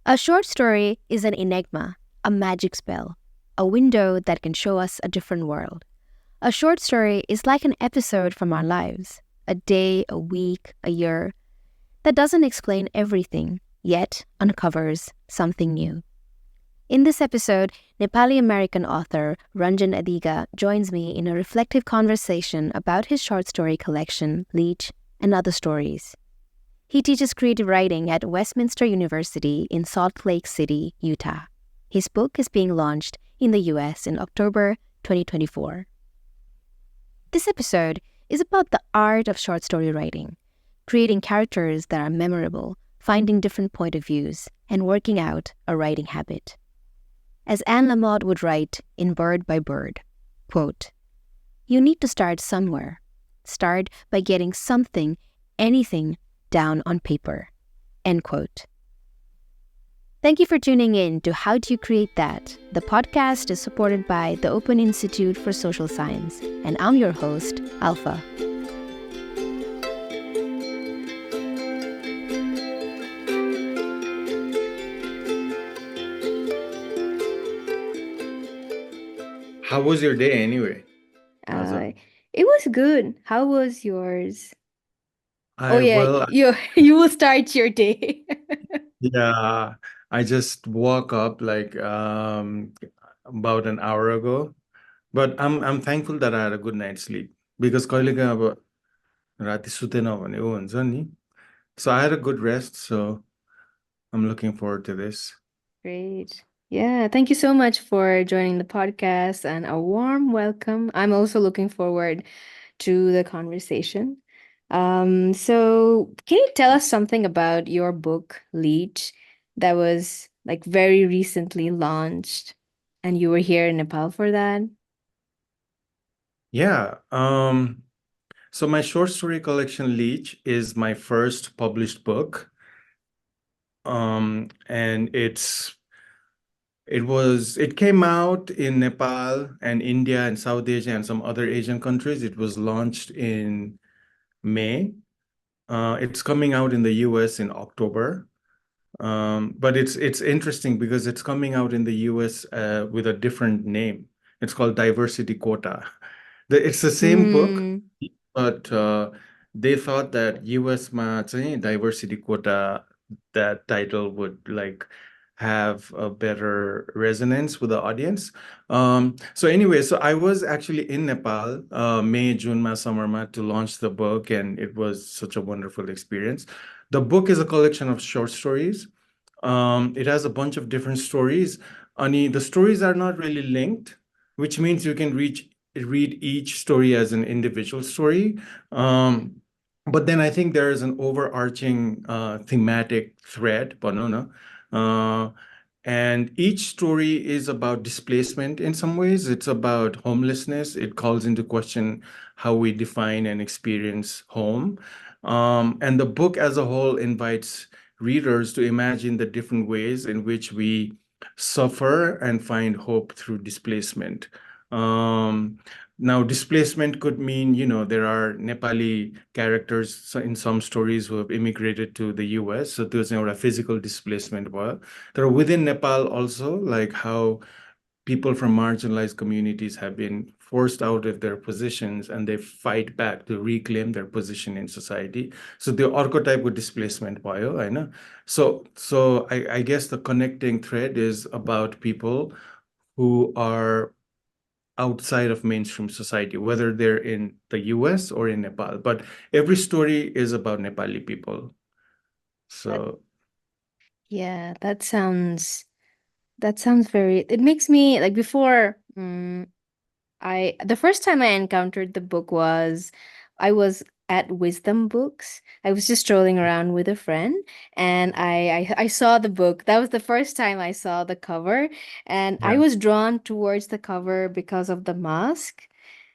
A short story is an enigma, a magic spell, a window that can show us a different world. A short story is like an episode from our lives, a day, a week, a year, that doesn't explain everything, yet uncovers something new. In this episode, Nepali American author Ranjan Adiga joins me in a reflective conversation about his short story collection, Leech and Other Stories. He teaches creative writing at Westminster University in Salt Lake City, Utah. His book is being launched in the US in October 2024. This episode is about the art of short story writing, creating characters that are memorable, finding different point of views, and working out a writing habit. As Anne Lamott would write in Bird by Bird, quote, "You need to start somewhere. Start by getting something, anything, down on paper." End quote. Thank you for tuning in to How Do You Create That? The podcast is supported by the Open Institute for Social Science, and I'm your host, Alfa. How was your day anyway? Uh, it was good. How was yours? Oh I yeah, well, you will start your day. yeah, I just woke up like about an hour ago, but I'm thankful that I had a good night's sleep because कहिलेकाहीँ अब राति सुतेन भने ऊ हुन्छ नि. So I had a good rest, so I'm looking forward to this. Great. Yeah, thank you so much for joining the podcast and a warm welcome. I'm also looking forward to the conversation. So can you tell us something about your book, Leech, that was like very recently launched and you were here in Nepal for that? Yeah, so my short story collection Leech is my first published book. And it came out in Nepal and India and South Asia and some other Asian countries. It was launched in May. It's coming out in the US in October. But it's interesting because it's coming out in the US with a different name. It's called Diversity Quota. It's the same book, Hmm. but they thought that US ma चाहिँ diversity quota, that title would like have a better resonance with the audience. So anyway, so I was actually in Nepal, May, June, ma summer ma to launch the book, and it was such a wonderful experience. The book is a collection of short stories. It has a bunch of different stories. Ani, the stories are not really linked, which means you can read each story as an individual story. But then I think there is an overarching thematic thread, Panona. And each story is about displacement in some ways. It's about homelessness. It calls into question how we define and experience home. And the book as a whole invites readers to imagine the different ways in which we suffer and find hope through displacement. Um, Now, displacement could mean, there are Nepali characters in some stories who have immigrated to the US. So there's a physical displacement. There are within Nepal also, like how people from marginalized communities have been forced out of their positions and they fight back to reclaim their position in society. So the archetype with displacement bio, I know. So I guess the connecting thread is about people who are outside of mainstream society, whether they're in the US or in Nepal. But every story is about Nepali people. That, So yeah, that sounds very, it makes me like before the first time I encountered the book was I was at Wisdom Books. I was just strolling around with a friend and I saw the book. That was the first time I saw the cover and I yeah, was drawn towards the cover because of the mask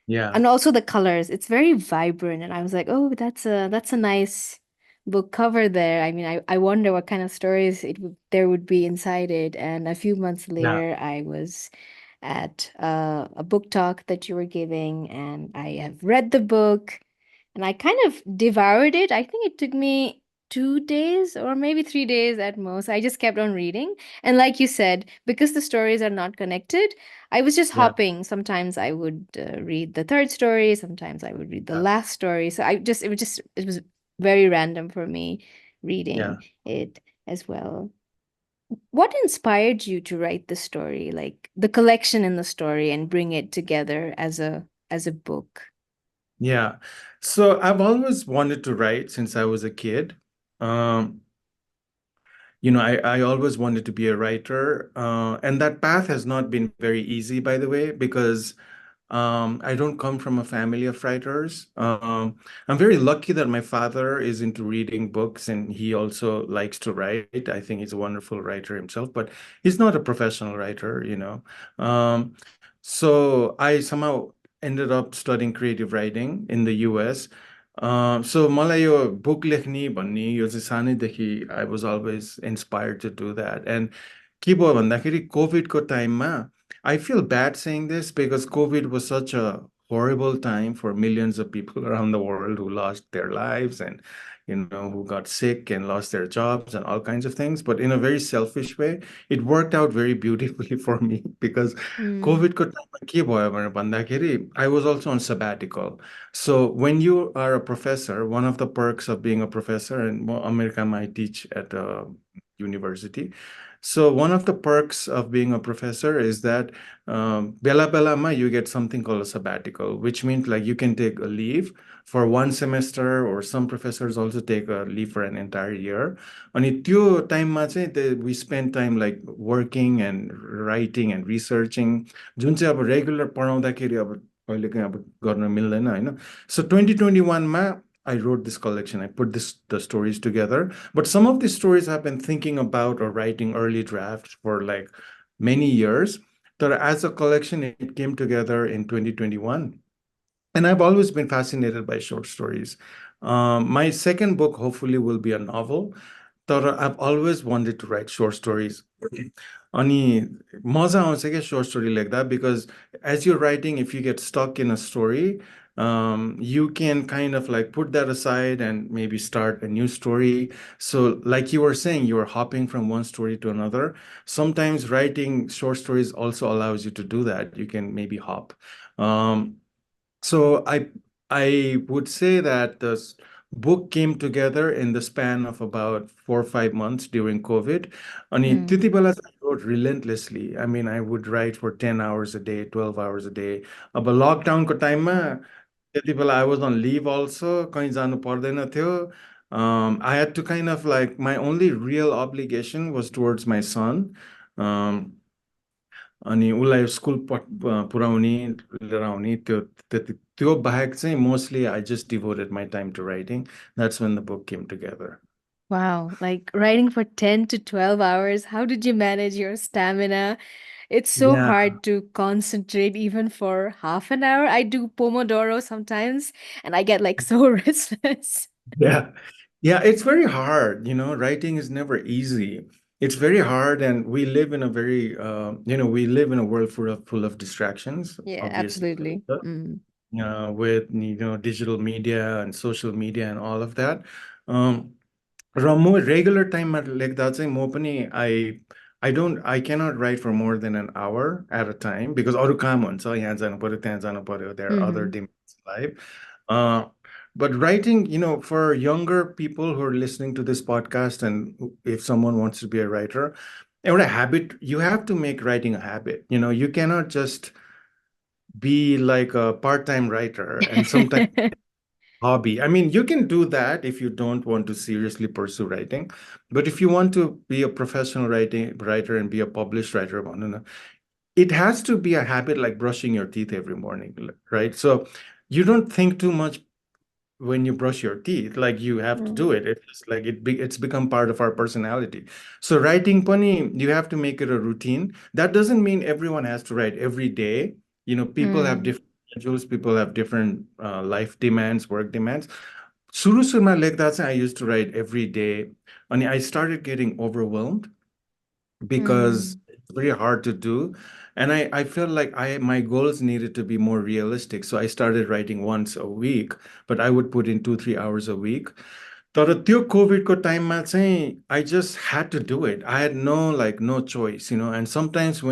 yeah, and also the colors. It's very vibrant and I was like, "Oh, that's a nice book cover there." I mean, I wonder what kind of stories there would be inside it. And a few months yeah, later, I was at a book talk that you were giving, and I have read the book, and I kind of devoured it. I think it took me. 2 days or maybe 3 days at most. I just kept on reading. And like you said, because the stories are not connected, I was just Yeah, hopping. Sometimes I would read the third story, sometimes I would read the yeah, last story. So it was very random for me yeah. reading it as well. What inspired you to write the story, like the collection in the story and bring it together as a book? Yeah. So I've always wanted to write since I was a kid. Um, I always wanted to be a writer. And that path has not been very easy, by the way, because I don't come from a family of writers. I'm very lucky that my father is into reading books and he also likes to write. I think he's a wonderful writer himself, but he's not a professional writer. Um, so I somehow ended up studying creative writing in the US. So मलाई यो book लेख्ने भन्ने यो चाहिँ सानैदेखि I was always inspired to do that. And के भयो भन्दाखेरि कोभिडको टाइममा I feel bad saying this because COVID was such a horrible time for millions of people around the world who lost their lives and who got sick and lost their jobs and all kinds of things. But in a very selfish way, it worked out very beautifully for me because Mm, COVID को टाइममा के भयो भनेर भन्दाखेरि I was also on sabbatical. So when you are a professor, one of the perks of being a professor, and America might teach at a university. So one of the perks of being a professor is that bela belama you get something called a sabbatical, which means like you can take a leave for one semester, or some professors also take a leave for an entire year. अनि त्यो टाइममा चाहिँ we spend time like working and writing and researching जुन चाहिँ अब regular पढाउँदाखेरि अब कहिलेकाहीँ अब गर्न मिल्दैन होइन. So 2021मा I wrote this collection. I put the stories together. But some of these stories I've been thinking about or writing early drafts for like many years. But as a collection, it came together in 2021. And I've always been fascinated by short stories. My second book hopefully will be a novel. तर I've always wanted to write short stories. अनि मजा आउँछ क्या short story लेख्दा because as you're writing, if you get stuck in a story, you can kind of like put that aside and maybe start a new story. So like you were saying, you were hopping from one story to another. Sometimes writing short stories also allows you to do that. You can maybe hop. Um, so I would say that the book came together in the span of about 4 or 5 months during COVID. अनि त्यति mm, बेला चाहिँ I wrote relentlessly. I mean, I would write for 10 hours a day, 12 hours a day. अब लकडाउनको टाइममा त्यति बेला I was on leave also, कहीँ जानु पर्दैन थियो. I had to kind of like, my only real obligation was towards my son. Um, अनि उसलाई स्कुल पुऱ्याउने लिएर आउने त्यो बाहेक चाहिँ mostly I just devoted my time to writing that's when the book came together. wow, like writing for 10 to 12 hours, how did you manage your stamina? It's so Yeah. hard to concentrate even for half an hour. I do Pomodoro sometimes and I get like so restless. Yeah. Yeah, it's very hard. Writing is never easy. It's very hard, and we live in a very, we live in a world full of distractions, Yeah, obviously, absolutely. Mm. with, digital media and social media and all of that. Um, र म regular टाइममा लेख्दा चाहिँ म पनि I cannot write for more than an hour at a time because अरू काम हुन्छ, यहाँ जानु पर्यो त्यहाँ जानु पर्यो, there are other Mm-hmm. Demands in life. But writing, for younger people who are listening to this podcast, and if someone wants to be a writer, a habit, you have to make writing a habit. You cannot just be like a part-time writer and sometimes hobby. I mean, you can do that if you don't want to seriously pursue writing. But if you want to be a professional writer and be a published writer, it has to be a habit like brushing your teeth every morning, right? So you don't think too much when you brush your teeth, like you have to Mm. do it. It's like it's become part of our personality. So writing pani, you have to make it a routine. That doesn't mean everyone has to write every day. People have Mm. different schedules, people have different life demands, work demands. सुरुमा लेख्दा चाहिँ I used to write every day. And I started getting overwhelmed because Mm. it's very hard to do. And I felt like my goals needed to be more realistic. So I started writing once a week, but I would put in 2, 3 hours a week. तर त्यो कोभिडको टाइममा चाहिँ I just had to do it I had no choice and sometimes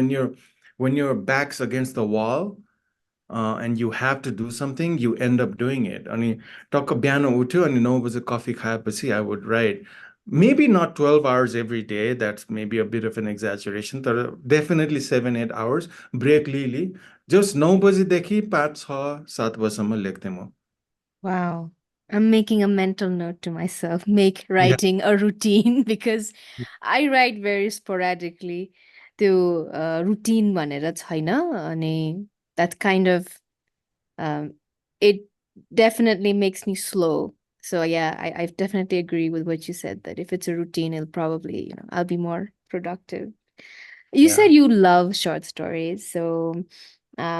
when your back's against the wall and you have to do something you end up doing it अनि टक्क बिहान उठ्यो अनि 9 बजे कफी खाएपछि I would write maybe not 12 hours every day that's maybe a bit of an exaggeration तर definitely 7-8 hours break लिई just 9 बजेदेखि 5-6-7 बजेसम्म लेख्थेँ म Wow. I'm making a mental note to myself, make writing a routine because I write very sporadically. त्यो routine भनेर छैन अनि that kind of it definitely makes me slow. So yeah, I definitely agree with what you said that if it's a routine, it'll probably, I'll be more productive. You yeah said you love short stories, so I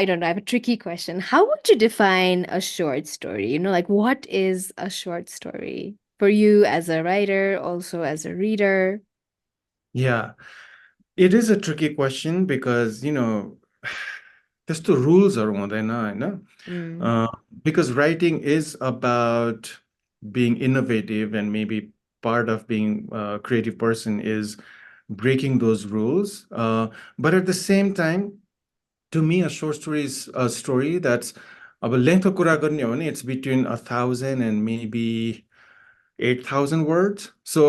don't know, I have a tricky question. How would you define a short story? Like what is a short story for you as a writer, also as a reader? yeah it is a tricky question because त्यस्तो रुल्सहरू हुँदैन होइन Mm, because writing is about being innovative and maybe part of being a creative person is breaking those rules but at the same time to me a short story is a story that's अब लेन्थको कुरा गर्ने हो भने it's between 1,000 and maybe 8,000 words so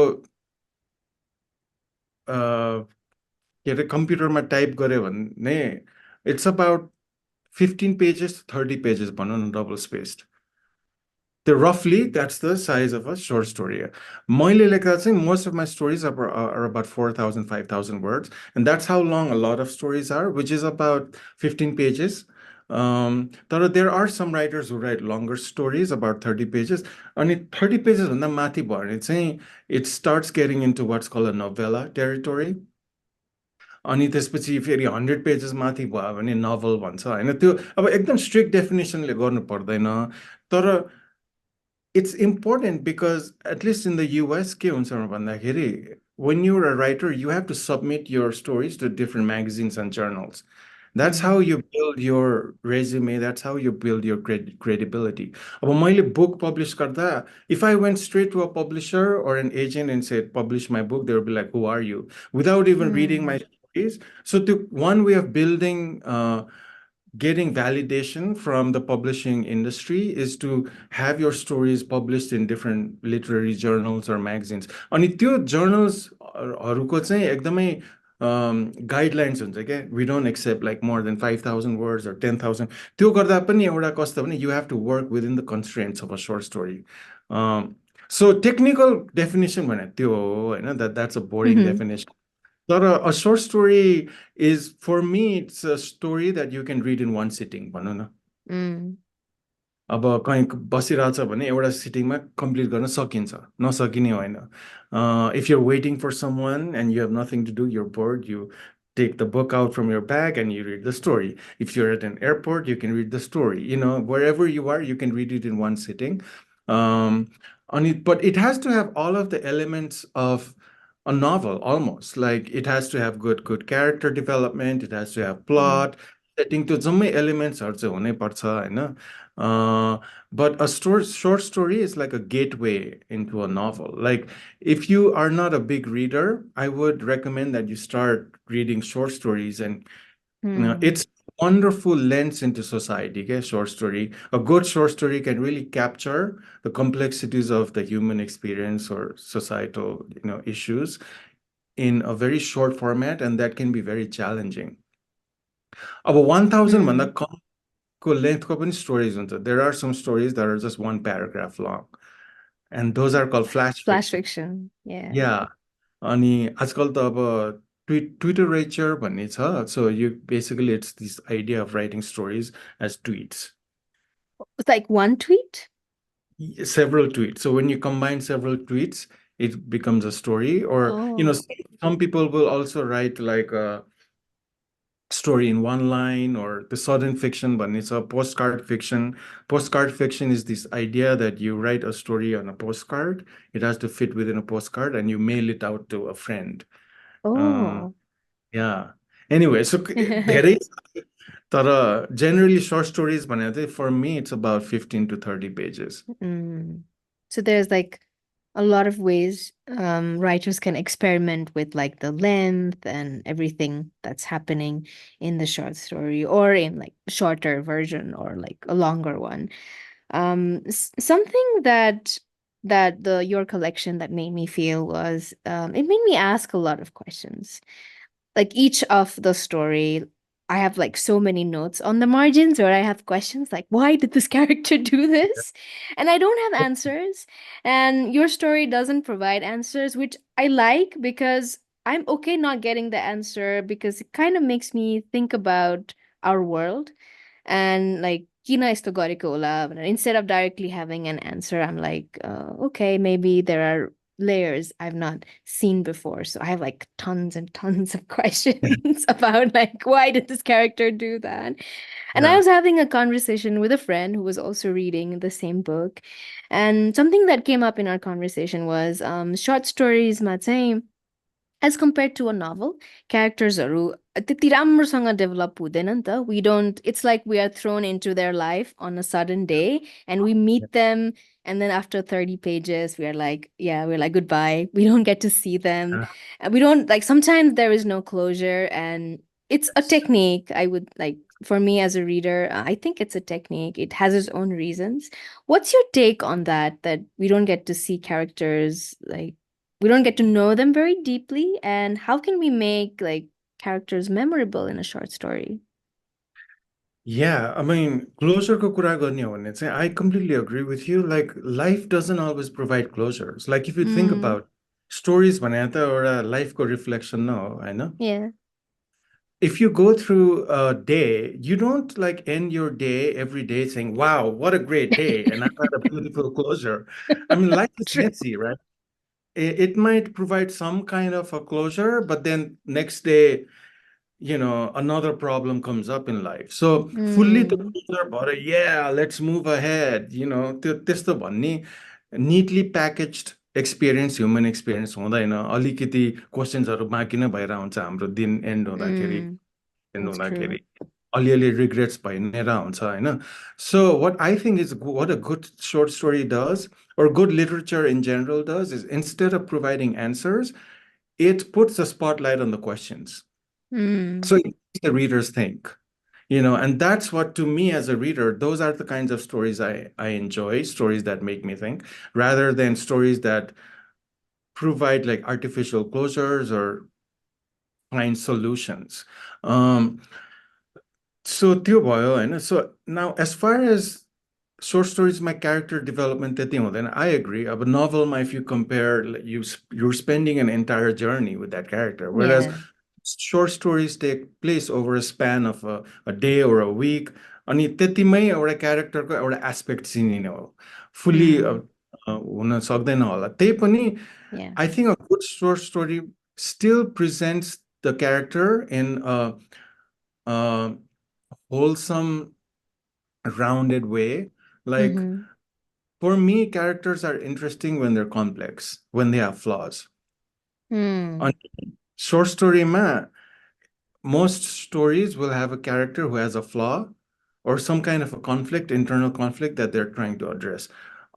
के अरे कम्प्युटरमा type गऱ्यो भने it's about 15 pages to 30 pages भनौँ न double spaced roughly that's the size of a short story मैले लेख्दा चाहिँ most of my stories are about 4,000 5,000 words and that's how long a lot of stories are which is about 15 pages तर there are some writers who write longer stories about 30 pages अनि 30 pages भन्दा माथि भयो भने चाहिँ it starts getting into what's called a novella territory अनि त्यसपछि फेरि 100 पेजेस माथि भयो भने नोभल भन्छ होइन त्यो अब एकदम स्ट्रिक्ट डेफिनेसनले गर्नु पर्दैन तर it's important because at least in the US के हुन्छ भन्दाखेरि when you're a writer you have to submit your stories to different magazines and journals that's how you build your resume that's how you build your credibility अब मैले book publish गर्दा if I went straight to a publisher or an agent and said publish my book they would be like who are you without even reading my stories so the one way of building getting validation from the publishing industry is to have your stories published in different literary journals or magazines. अनि त्यो journalsहरूको चाहिँ एकदमै guidelines हुन्छ क्या we don't accept like more than 5,000 words or 10,000 त्यो गर्दा पनि एउटा कस्तो भने you have to work within the constraints of a short story. So technical definition भने त्यो हो होइन that's a boring definition. But a short story is, for me, it's a story that you can read in one sitting. भनौँ न mm, अब कहीँ बसिरहेछ भने एउटा सिटिङमा कम्प्लिट गर्न सकिन्छ नसकिने होइन if you're waiting for someone and you have nothing to do you're bored you take the book out from your bag and you read the story if you're at an airport you can read the story wherever you are you can read it in one sitting but it has to have all of the elements of a novel almost like it has to have good character development it has to have plot setting त्यो जम्मै एलिमेन्ट्सहरू चाहिँ हुनैपर्छ होइन but a short story is like a gateway into a novel. Like, if you are not a big reader, I would recommend that you start reading short stories. And it's a wonderful lens into society. Okay? Short story. A good short story can really capture the complexities of the human experience or societal, issues in a very short format, and that can be very challenging. About 1,000 भन्दा कमको लेन्थको पनि stories हुन्छ. There are some stories that are just one paragraph long, and those are called flash flash fiction. fiction. Yeah. Yeah. अनि आजकल त अब Twitterature भन्ने छ. So it's this idea of writing stories as tweets. It's like one tweet? Several tweets. So when you combine several tweets, it becomes a story. Or, some people will also write like a story in one line or the sudden fiction, but it's a postcard fiction. Postcard fiction is this idea that you write a story on a postcard. It has to fit within a postcard and you mail it out to a friend. Oh. Yeah. Anyway, so there is generally short stories, for me, it's about 15 to 30 pages. So there's like a lot of ways writers can experiment with like the length and everything that's happening in the short story or in like shorter version or like a longer one. Something that the your collection that made me feel was it made me ask a lot of questions. Like each of the story, I have like so many notes on the margins where I have questions like, why did this character do this? And I don't have answers. And your story doesn't provide answers, which I like because I'm okay not getting the answer because it kind of makes me think about our world and like Kina isto गरेको होला भनेर instead of directly having an answer, I'm like, okay, maybe there are layers I've not seen before. So I have like tons and tons of questions about like why did this character do that? And I Yeah. was having a conversation with a friend who was also reading the same book. And something that came up in our conversation was short stories मा चाहिँ as compared to a novel, charactersहरू त्यति राम्रोसँग develop हुँदैन नि त. We don't, it's like we are thrown into their life on a sudden day and we meet them and then after 30 pages we are like, yeah, we're like goodbye. We don't get to see them. Yeah. And we don't like sometimes there is no closure and it's a Yes. technique. I would like for me as a reader, I think it's a technique. It has its own reasons. What's your take on that we don't get to see characters like we don't get to know them very deeply and how can we make like characters memorable in a short story? Yeah, I mean, closureको कुरा गर्ने हो भने चाहिँ I completely agree with you. Like, life doesn't always provide closures. Like, if you think Mm, about stories भने त एउटा लाइफको reflection न हो होइन? yeah. If you go through a day, you don't like end your day every day saying, wow, what a great day, and I've had a beautiful closure. I mean, life is True. messy, right? It might provide some kind of a closure, but then next day, another problem comes up in life. So fully the Mm, closure about it, yeah, let's move ahead, त्यस्तो भन्ने neatly packaged experience, human experience हुँदैन. अलिकति क्वेसन्सहरू बाँकी नै भएर हुन्छ हाम्रो दिन एन्ड हुँदाखेरि mm, एन्ड that's true. हुँदाखेरि अलिअलि रिग्रेट्स भइ नै हुन्छ होइन. So what I think is what a good short story does, or good literature in general does, is instead of providing answers, it puts the spotlight on the questions. Mm, So it makes the readers think, and that's what, to me as a reader, those are the kinds of stories I enjoy, stories that make me think, rather than stories that provide like artificial closures or find solutions. Um, so त्यो भयो होइन. So now as far as short stories, my character development त्यति हुँदैन. I agree. Of a novel, if you compare, like, you're spending an entire journey with that character, whereas yeah. short stories take place over a span of a day or a week. अनि त्यतिमै एउटा क्यारेक्टरको एउटा aspect चिनिने हो. Fully Mm, हुन सक्दैन होला. त्यही पनि yeah. I think a good short story still presents the character in a wholesome, rounded way. Like, Mm-hmm. for me, characters are interesting when they're complex, when they have flaws. Mm, On short story ma, most stories will have a character who has a flaw or some kind of a conflict, internal conflict that they're trying to address.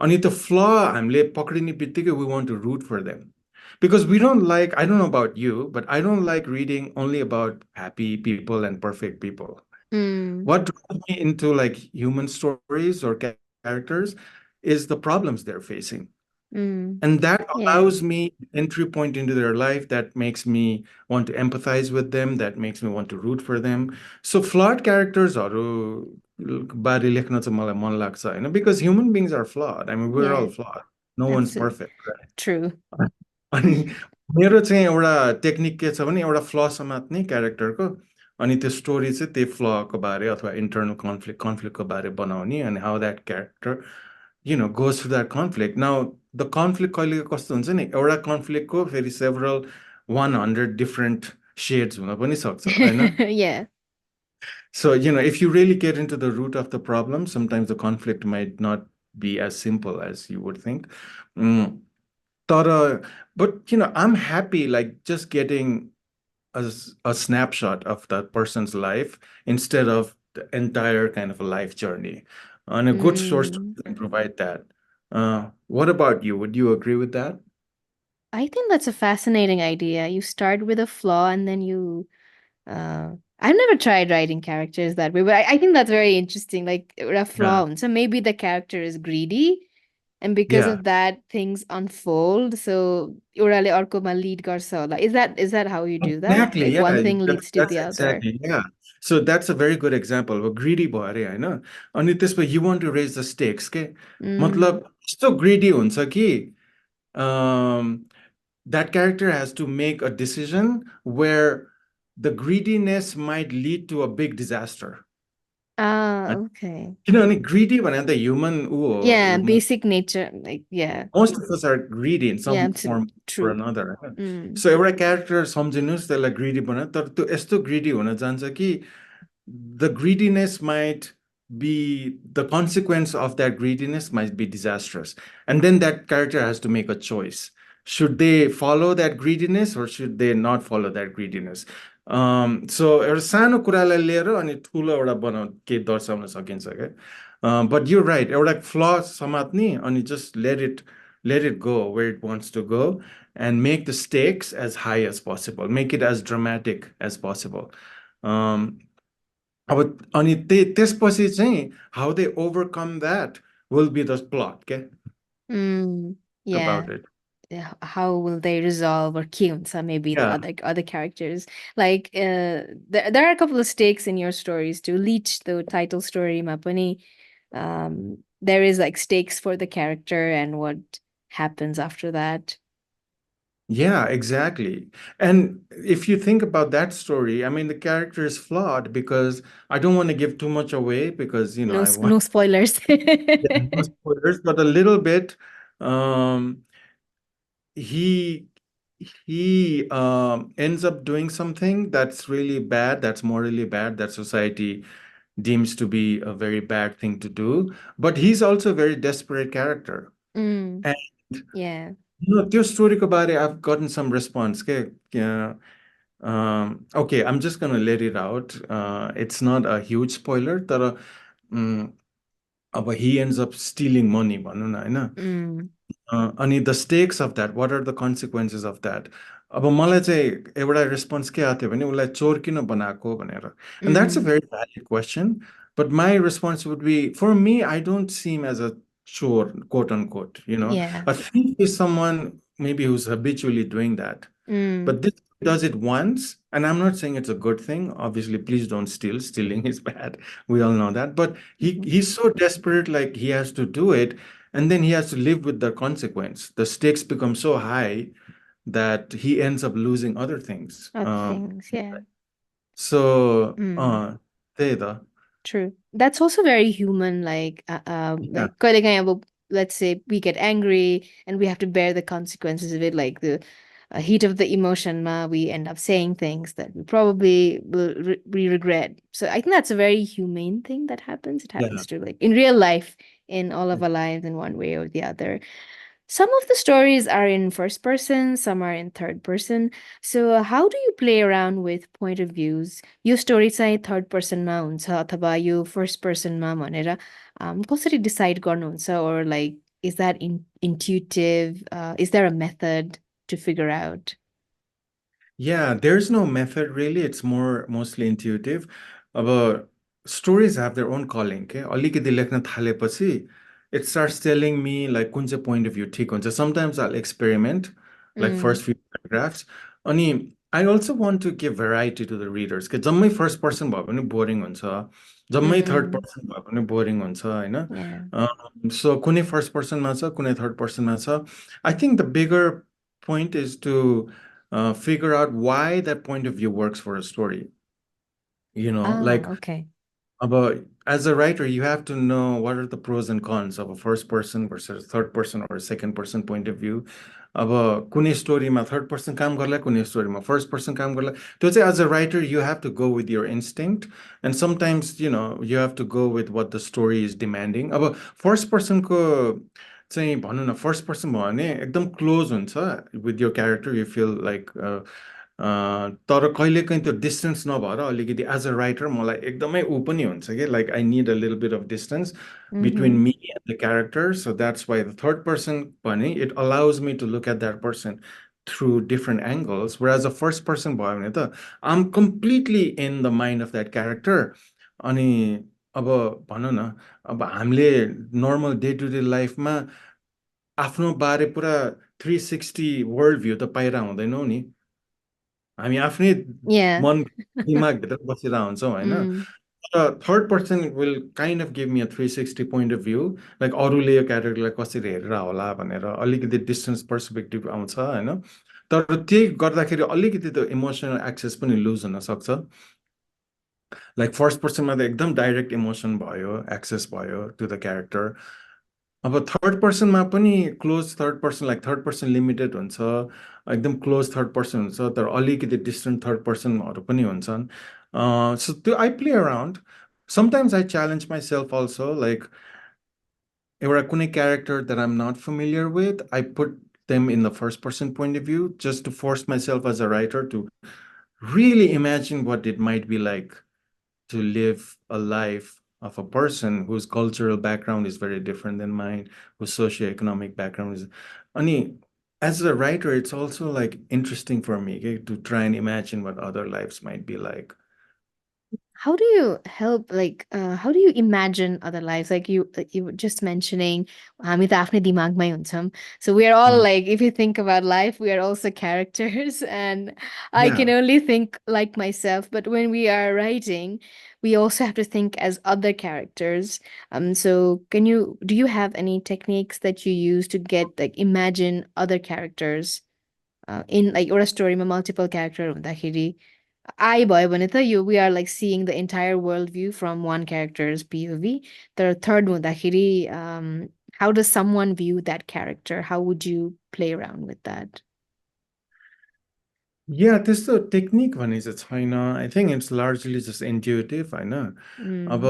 अनि त्यो flaw हामीले पक्रिने बित्तिकै we want to root for them. Because we don't like, I don't know about you, but I don't like reading only about happy people and perfect people. mm, What draws me into like human stories or characters is the problems they're facing. mm, And that yeah. allows me entry point into their life, that makes me want to empathize with them, that makes me want to root for them. So flawed charactersहरू बारे लेख्न चाहिँ मलाई मन लाग्छ होइन, because human beings are flawed. I mean, we're all Yeah. flawed. No one's Absolutely. perfect, right? True. अनि मेरो चाहिँ एउटा टेक्निक के छ भने एउटा फ्ल समात्ने क्यारेक्टरको, अनि त्यो स्टोरी चाहिँ त्यही फ्लको बारे अथवा इन्टर्नल कन्फ्लिक्टको बारे बनाउने, अनि how that character goes through that conflict. Now, the conflict कहिले कस्तो हुन्छ नि, एउटा कन्फ्लिक्टको फेरि several 100 different shades हुन पनि सक्छ होइन. Yeah. So, if you really get into the root of the problem, sometimes the conflict might not be as simple as you would think. Mm, but, I'm happy like just getting a snapshot of that person's life instead of the entire kind of a life journey. And a good source Mm, can provide that. What about you? Would you agree with that? I think that's a fascinating idea. You start with a flaw and then you I've never tried writing characters that way, but I think that's very interesting. Like a Yeah. flaw. So maybe the character is greedy, and because Yeah. of that, things unfold. So orale अर्कोमा lead गर्छ होला. Is that how you do that? Exactly. Like Yeah. one thing That's, leads to that's the other. exactly. Yeah. So that's a very good example. अब greedy भयो अरे होइन अनि त्यसमा you want to raise the stakes के Mm. मतलब यस्तो greedy हुन्छ कि um, that character has to make a decision where the greediness might lead to a big disaster. Ah, okay. किनभने greedy भने त human ऊ Yeah, हो basic nature. Like, yeah. most of us are greedy in Yeah, some form or true. another होइन Mm. सो एउटा character सम्झिनुहोस् त्यसलाई greedy बनायो तर त्यो यस्तो ग्रिडी हुन जान्छ कि the greediness might be the consequence of that greediness might be disastrous. And then that character has to make a choice. Should they follow that greediness or should they not follow that greediness? So एउटा सानो कुरालाई लिएर अनि ठुलो एउटा के दर्शाउन सकिन्छ क्या बट यु राइट एउटा फ्ल समात्ने अनि just let it go where it wants to go and make the stakes as high as possible, make it as dramatic as possible. um, अब अनि त्यसपछि चाहिँ how they overcome that will be the plot, okay, Mm. about Yeah. it. Yeah, how will they resolve or kill some maybe the Yeah. other characters? Like there are a couple of stakes in your stories to Leech the title story Mapani. There is like stakes for the character and what happens after that. Yeah, exactly. And if you think about that story, I mean, the character is flawed because I don't want to give too much away because, No I want no spoilers. yeah, no spoilers, but a little bit. Um, he he ends up doing something that's really bad, that's morally bad, that society deems to be a very bad thing to do. But he's also a very desperate character. Mm, And yeah. त्यो स्टोरीको बारे I've gotten some response. Yeah, okay, I'm just gonna let it out. It's not a huge spoiler, तर अब he ends up stealing money भनौँ न होइन Mm, अनि the stakes of that what are the consequences of that अब मलाई चाहिँ एउटा रेस्पोन्स के आएको थियो भने उसलाई चोर किन बनाएको भनेर and that's a mm, very valid question but my response would be for me I don't see him as a चोर quote unquote, yeah. a thief is someone maybe who's habitually doing that, Mm, but this does it once, and I'm not saying it's a good thing. Obviously, please don't steal. Stealing is bad. We all know that. But he mhm. he's so desperate, like he has to do it, and then he has to live with the consequence. The stakes become so high that he ends up losing other things. Other things, yeah. So Mm. त्यही त. True. That's also very human. Yeah, कहिलेकाहीँ अब let's say we get angry and we have to bear the consequences of it, like the heat of the emotion. We end up saying things that we probably will we regret. So I think that's a very humane thing that happens. It yeah. happens to like in real life in all of our lives in one way or the other. Some of the stories are in first person, some are in third person. So, how do you play around with point of views? Yo story चाहिँ third पर्सनमा हुन्छ अथवा यो first पर्सनमा भनेर कसरी decide गर्नुहुन्छ or like is that intuitive? Is there a method to figure out? Yeah, there's no method really. It's mostly intuitive. अब stories have their own calling के अलिकति लेख्न थालेपछि it starts telling me like कुन चाहिँ point of view ठिक हुन्छ. Sometimes I'll experiment like Mm, first few paragraphs. अनि I also want to give variety to the readers के जम्मै first person भयो भने boring हुन्छ. जम्मै third mm, person भयो भने boring हुन्छ होइन. yeah. So कुनै first person मा छ कुनै third person मा छ. I think the bigger point is to figure out why that point of view works for a story. Ah, Like okay. about as a writer, you have to know what are the pros and cons of a first person versus third person or a second person point of view. अब कुनै स्टोरीमा third person काम गर्ला कुनै स्टोरीमा first person काम गर्ला त्यो चाहिँ as a writer you have to go with your instinct and sometimes you have to go with what the story is demanding अब फर्स्ट पर्सनको चाहिँ भनौँ न फर्स्ट पर्सन भयो भने एकदम क्लोज हुन्छ with your character you feel like तर कहिलेकाहीँ त्यो डिस्टेन्स नभएर अलिकति एज अ राइटर मलाई एकदमै ऊ पनि हुन्छ कि like I need a little bit of distance between Mm-hmm. Me and the character so that's why the third person भने it allows me to look at that person through different angles whereas a first person भयो भने त I am completely in the mind of that character अनि अब भनौँ न अब हामीले नर्मल डे टु डे लाइफमा आफ्नो बारे पुरा 360 वर्ल्ड भ्यू त पाइरह हुँदैनौँ नि हामी आफ्नै Yeah. मन दिमागभित्र बसिरहेको हुन्छौँ होइन Mm. तर third person will kind of give me a 360 point of view like अरूले यो क्यारेक्टरलाई कसरी हेरेर होला भनेर अलिकति डिस्टेन्स पर्सपेक्टिभ आउँछ होइन तर त्यही गर्दाखेरि अलिकति त इमोसनल एक्सेस पनि लुज हुनसक्छ लाइक फर्स्ट पर्सनमा त एकदम डाइरेक्ट इमोसन भयो एक्सेस भयो टु द क्यारेक्टर अब थर्ड पर्सनमा पनि close third person like third person limited हुन्छ एकदम क्लोज थर्ड पर्सन हुन्छ तर अलिकति डिस्टेन्ट थर्ड पर्सनहरू पनि हुन्छन् सो त्यो I play around sometimes I challenge myself also like एउटा कुनै character that I'm not familiar with I put them in the first person point of view just to force myself as a writer to really imagine what it might be like to live a life of a person whose cultural background is very different than mine, whose socioeconomic background is. Ani, as a writer, it's also like interesting for me okay, to try and imagine what other lives might be like. How do you help, like, how do you imagine other lives? Like you were just mentioning, हामी त आफ्नै दिमागमै हुन्छौँ. So we are all Mm. like, if you think about life, we are also characters, and I can Yeah. only think like myself. But when we are writing, we also have to think as other characters. So do you have any techniques that you use to get like imagine other characters in like एउटा स्टोरीमा multiple character हुँदाखेरि I भयो भने त यो we are like seeing the entire world view from one character's POV. तर third हुँदाखेरि how does someone view that character? How would you play around with that? Yeah, त्यस्तो technique भने चाहिँ छैन I think it's largely just intuitive होइन अब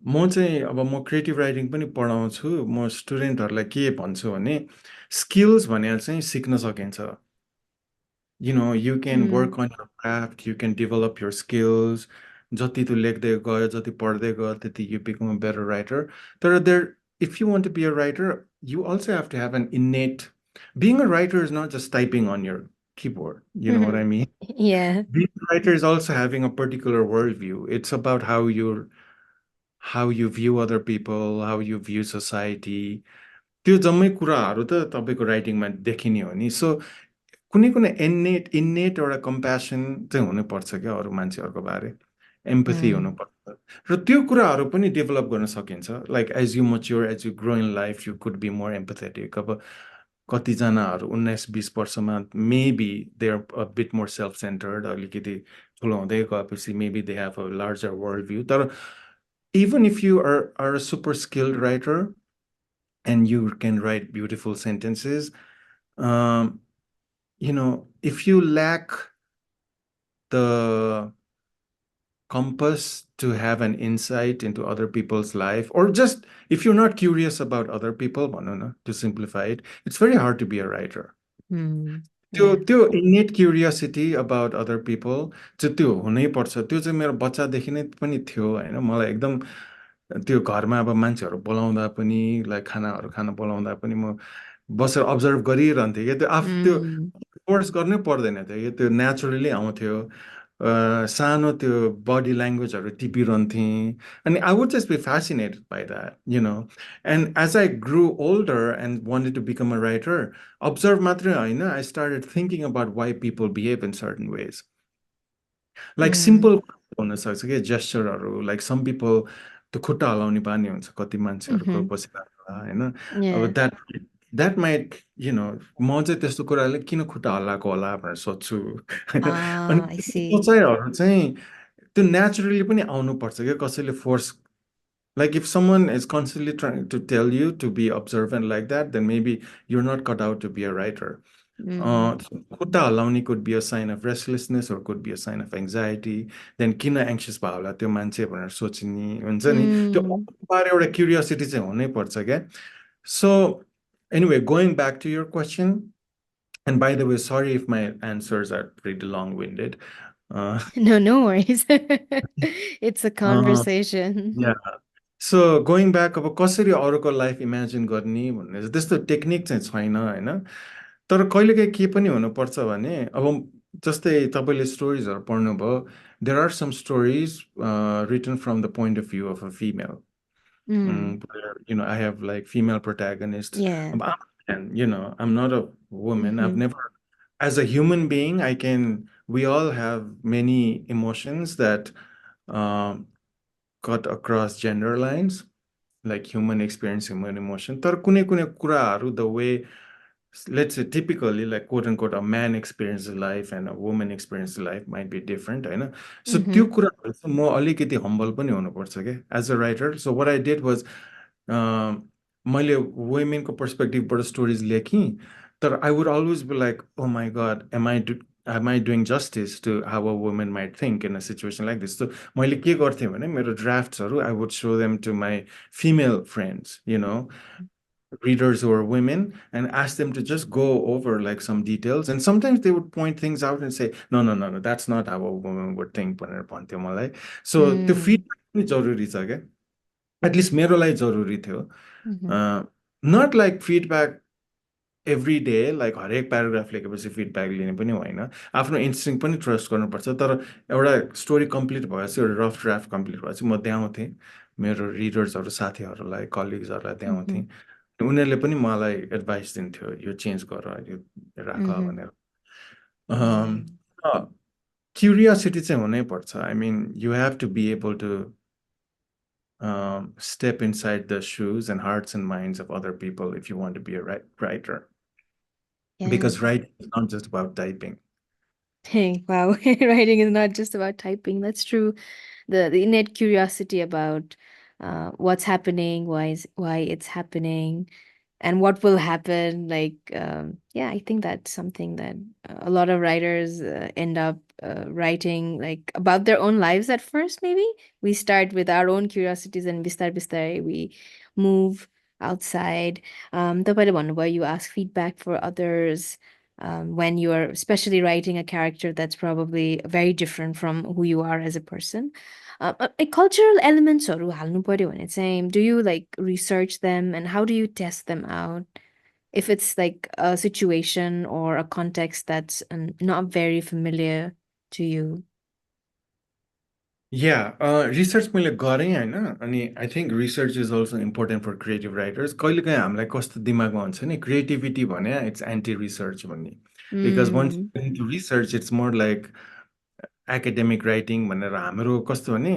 Mm. म creative writing पनि पढाउँछु म स्टुडेन्टहरूलाई के भन्छु भने स्किल्स भनेर चाहिँ सिक्न सकिन्छ you can Mm. work on your craft, you can develop your skills. जति तू लेख्दै गयो जति पढ्दै गयो त्यति you become a better writer. If you want to be a writer, you also have to have an innate. Being a writer is not just typing on your keyboard. You know what I mean? Yeah. Being a writer is also having a particular worldview. It's about how you view other people, how you view society. त्यो जम्मै कुराहरू त तपाईँको राइटिङमा देखिने हो नि सो कुनै कुनै इन्नेट एउटा कम्प्यासन चाहिँ हुनुपर्छ क्या अरू मान्छेहरूको बारे एम्पथी Mm. हुनुपर्छ र त्यो कुराहरू पनि डेभलप गर्न सकिन्छ like as you mature as you grow in life you could be more empathetic अब कतिजनाहरू 19-20 वर्षमा maybe they are a bit more self centred अलिकति ठुलो हुँदै गएपछि maybe they have a larger world view तर even if you are a super skilled writer and you can write beautiful sentences if you lack the compass to have an insight into other people's life, or just if you're not curious about other people, भनौँ न, to simplify it, it's very hard to be a writer. Mm. त्यो Yeah. त्यो innate curiosity about other people चाहिँ त्यो हुनैपर्छ त्यो चाहिँ मेरो बच्चादेखि नै पनि थियो होइन मलाई एकदम त्यो घरमा अब मान्छेहरू बोलाउँदा पनि लाइक खानाहरू खान बोलाउँदा पनि म बसेर अब्जर्भ गरिरहन्थेँ क्या त्यो त्यो Mm. कोर्स गर्नै पर्दैन थियो कि त्यो नेचुरली आउँथ्यो सानो त्यो बडी ल्याङ्ग्वेजहरू टिपिरहन्थेँ अनि I would just be fascinated by that and as I grow older and wanted to become a writer observe मात्रै होइन I started thinking about why people behave in certain ways like Mm. Simple हुनसक्छ कि जेस्चरहरू like some people त्यो खुट्टा हलाउने बानी हुन्छ कति मान्छेहरूको Mm-hmm. बसिरहेको होइन अब Yeah. द्याट माइट म चाहिँ त्यस्तो कुराले किन खुट्टा हल्लाएको होला भनेर सोध्छु होइन अनि Ah, I त्यो see. सोचाइहरू चाहिँ त्यो नेचुरली पनि आउनुपर्छ क्या कसैले force like if someone is constantly trying to tell you to be observant like that, then maybe you're not cut out to be a writer. Mm. खुट्टा हल्लाउने could be a sign of restlessness or could be a sign of anxiety. Then किन anxious भयो होला त्यो मान्छे भनेर सोच्ने हुन्छ नि त्यो Mm. बारे एउटा क्युरियोसिटी चाहिँ हुनै पर्छ क्या. So anyway, going back to your question, And by the way, sorry if my answers are pretty long-winded. Uh, No, no worries. It's a uh, conversation. yeah. So going back अब कसरी अरूको life imagine गर्ने भन्ने चाहिँ त्यस्तो technique चाहिँ छैन होइन तर कहिलेकाहीँ के पनि हुनुपर्छ भने अब जस्तै तपाईँले स्टोरिजहरू पढ्नुभयो there are some stories written from the point of view of a female Mm, I have like female protagonists. yeah. And I'm not a woman. I've Mm-hmm. never, as a human being, we all have many emotions that um, cut across gender lines, like human experience, human emotion. तर कुनै कुनै कुराहरू the way, let's say typically like quote unquote a man experiences life and a woman experiences life might be different होइन सो त्यो Mm-hmm. कुराहरू चाहिँ म अलिकति हम्बल पनि हुनुपर्छ क्या as a writer so what I did was मैले वुमेनको पर्सपेक्टिभबाट स्टोरिज लेखेँ तर I would always be like oh my god am I doing justice to how a woman might think in a situation like this? So मैले के गर्थेँ भने मेरो ड्राफ्ट्सहरू I would show them to my female friends, readers who are women, and ask them to just go over like some details. And sometimes they would point things out and say, no, no, no, no, that's not how a woman would think. भनेर भन्थ्यो मलाई. So त्यो Mm, feedback पनि जरुरी छ क्या at least मेरो लागि जरुरी थियो mm-hmm. Not like feedback every day like हरेक प्याराग्राफ लेखेपछि फिडब्याक लिने पनि होइन आफ्नो इन्स्टिङ पनि ट्रस्ट गर्नुपर्छ तर एउटा स्टोरी कम्प्लिट भएपछि एउटा रफ ड्राफ्ट कम्प्लिट भएपछि म देखाउँथेँ मेरो रिडर्सहरू साथीहरूलाई कलिग्सहरूलाई Mm-hmm. देखाउँथेँ उनीहरूले पनि मलाई एडभाइस दिन्थ्यो यो चेन्ज गर यो राख Mm-hmm. भनेर Yeah. क्युरियोसिटी चाहिँ हुनैपर्छ I mean you have to be able to step inside the shoes and hearts and minds of other people if you want to be a writer. Yeah. Because writing is not just about typing. Hey, wow. Writing is not just about typing. That's true. The innate curiosity about what's happening, why it's happening, and what will happen. Like, yeah, I think that's something that a lot of writers end up writing like about their own lives at first. Maybe we start with our own curiosities, and bistar bistar we move outside. तपाईँले भन्नुभयो, you ask feedback for others when you are especially writing a character that's probably very different from who you are as a person. Cultural elementsहरू हाल्नु पर्यो भने चाहिँ, do you like research them and how do you test them out? If it's like a situation or a context that's not very familiar to you. Yeah, research मैले गरेँ होइन अनि I think research is also important for creative writers कहिलेकाहीँ हामीलाई कस्तो दिमागमा हुन्छ नि क्रिएटिभिटी भने इट्स एन्टी रिसर्च भन्ने because once Mm, into research it's more like academic writing भनेर हाम्रो कस्तो भने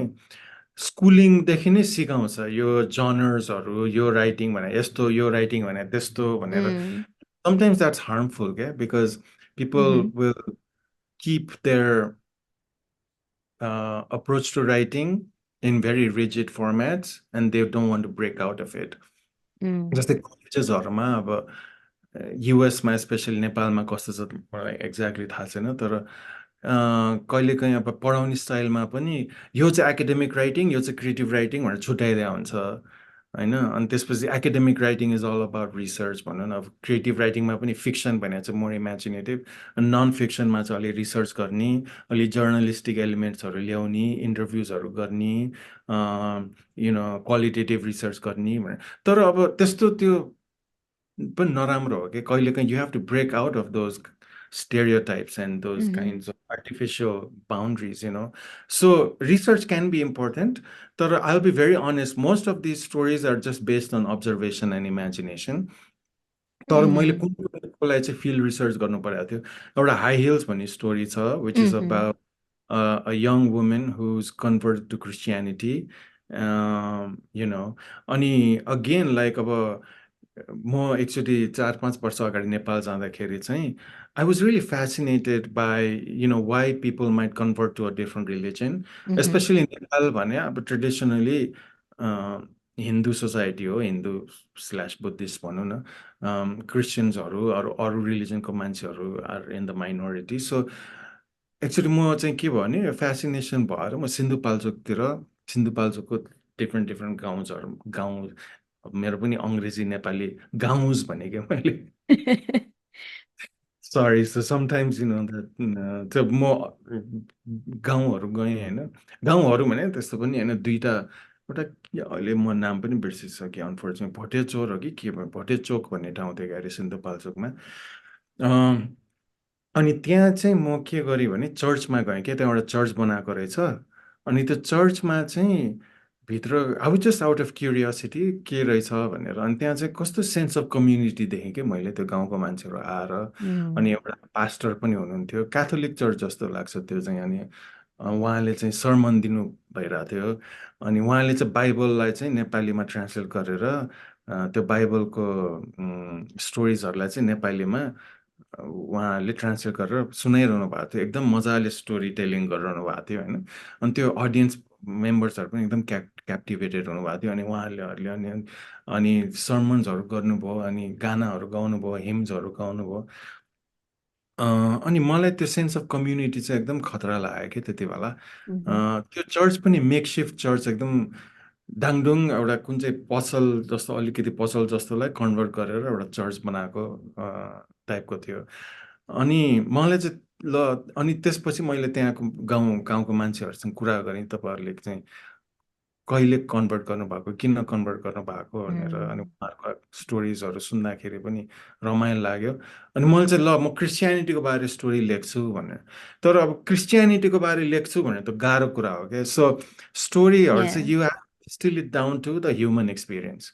स्कुलिङदेखि नै सिकाउँछ यो जनर्सहरू यो राइटिङ भने यस्तो यो राइटिङ भने त्यस्तो भनेर mm, sometimes that's harmful, okay? Because people mm-hmm, will keep their approach to writing in very rigid formats and they don't want to break out of it. mm, जस्तै कलेजेसहरूमा अब युएसमा स्पेसली नेपालमा कस्तो छ मलाई एक्ज्याक्टली थाहा छैन तर कहिलेकाहीँ अब पढाउने स्टाइलमा पनि यो चाहिँ एकाडेमिक राइटिङ यो चाहिँ क्रिएटिभ राइटिङ भनेर छुट्याइदिया हुन्छ होइन अनि त्यसपछि academic writing is all about research भनौँ न अब क्रिएटिभ राइटिङमा पनि फिक्सन भने चाहिँ मोर इमेजिनेटिभ अनि नन फिक्सनमा चाहिँ अलि रिसर्च गर्ने अलि जर्नलिस्टिक एलिमेन्ट्सहरू ल्याउने इन्टरभ्युजहरू गर्ने क्वालिटेटिभ रिसर्च गर्ने भनेर तर अब त्यस्तो त्यो पनि नराम्रो हो कि कहिलेकाहीँ you have to break out of those stereotypes and those mm-hmm, kinds of artificial boundaries, So research can be important, but I'll be very honest, most of these stories are just based on observation and imagination. तर मैले mm, कुन कुराको लागि चाहिँ field research गर्नु परेको थियो एउटा हाई हिल्स भन्ने स्टोरी छ which is mm-hmm, about a young woman who's converted to Christianity. अनि अगेन लाइक अब म एकचोटि 4-5 वर्ष अगाडि नेपाल जाँदाखेरि चाहिँ I was really fascinated by why people might convert to a different religion mm-hmm, specially Nepal भने अब ट्रेडिसनली हिन्दू सोसाइटी हो हिन्दू स्ल्यास बुद्धिस्ट भनौँ न क्रिस्चियन्सहरू अरू अरू रिलिजनको मान्छेहरू are in the minority so actually म चाहिँ के भयो भने फेसिनेसन भएर म सिन्धुपाल्चोकतिर सिन्धुपाल्चोकको डिफ्रेन्ट डिफ्रेन्ट गाउँ अब मेरो पनि अङ्ग्रेजी नेपाली गाउँस भने क्या मैले सरी सो समटाइम्स त्यो म गाउँहरू गएँ होइन, गाउँहरू भने त्यस्तो पनि होइन, दुईवटा एउटा अहिले म नाम पनि बिर्सिसकेँ अनफोर्चुनेट, भोटे चोर हो कि के भयो, भोटे चोक भन्ने ठाउँ थियो अरे सिन्धुपाल्चोकमा। अनि त्यहाँ चाहिँ म के गरेँ भने चर्चमा गएँ क्या, त्यहाँ एउटा चर्च बनाएको रहेछ। अनि त्यो चर्चमा चाहिँ भित्र I was just out of curiosity के रहेछ भनेर, अनि त्यहाँ चाहिँ कस्तो सेन्स अफ कम्युनिटी देखेँ कि मैले, त्यो गाउँको मान्छेहरू आएर। अनि एउटा पास्टर पनि हुनुहुन्थ्यो, क्याथोलिक चर्च जस्तो लाग्छ त्यो चाहिँ। अनि उहाँले चाहिँ सर्मन दिनु भइरहेको थियो। अनि उहाँले चाहिँ बाइबललाई चाहिँ नेपालीमा ट्रान्सलेट गरेर त्यो बाइबलको स्टोरिजहरूलाई चाहिँ नेपालीमा उहाँहरूले ट्रान्सलेट गरेर सुनाइरहनु भएको थियो, एकदम मजाले स्टोरी टेलिङ गरिरहनु भएको थियो होइन। अनि त्यो अडियन्स मेम्बर्सहरू पनि एकदम क्याप्टिभेटेड हुनुभएको थियो। अनि उहाँहरूले अनि अनि सर्मन्सहरू गर्नुभयो, अनि गानाहरू गाउनुभयो, हिम्सहरू गाउनुभयो। अनि मलाई त्यो सेन्स अफ कम्युनिटी चाहिँ एकदम खतरा लाग्यो कि त्यति बेला। त्यो चर्च पनि मेकसिफ्ट चर्च, एकदम डाङडुङ एउटा कुन चाहिँ पसल जस्तो, अलिकति पसल जस्तोलाई कन्भर्ट गरेर एउटा चर्च बनाएको टाइपको थियो। अनि मलाई चाहिँ अनि त्यसपछि मैले त्यहाँको गाउँको मान्छेहरूसँग कुरा गरेँ, तपाईँहरूले चाहिँ कहिले कन्भर्ट गर्नुभएको, किन कन्भर्ट गर्नुभएको भनेर। अनि उहाँहरूको स्टोरिजहरू सुन्दाखेरि पनि रमाइलो लाग्यो। अनि मैले चाहिँ ल म क्रिस्चियनिटीको बारे स्टोरी लेख्छु भनेर, तर अब क्रिस्चियनिटीको बारे लेख्छु भने त गाह्रो कुरा हो क्या। सो स्टोरीहरू चाहिँ Yeah. You have still it down to the human experience,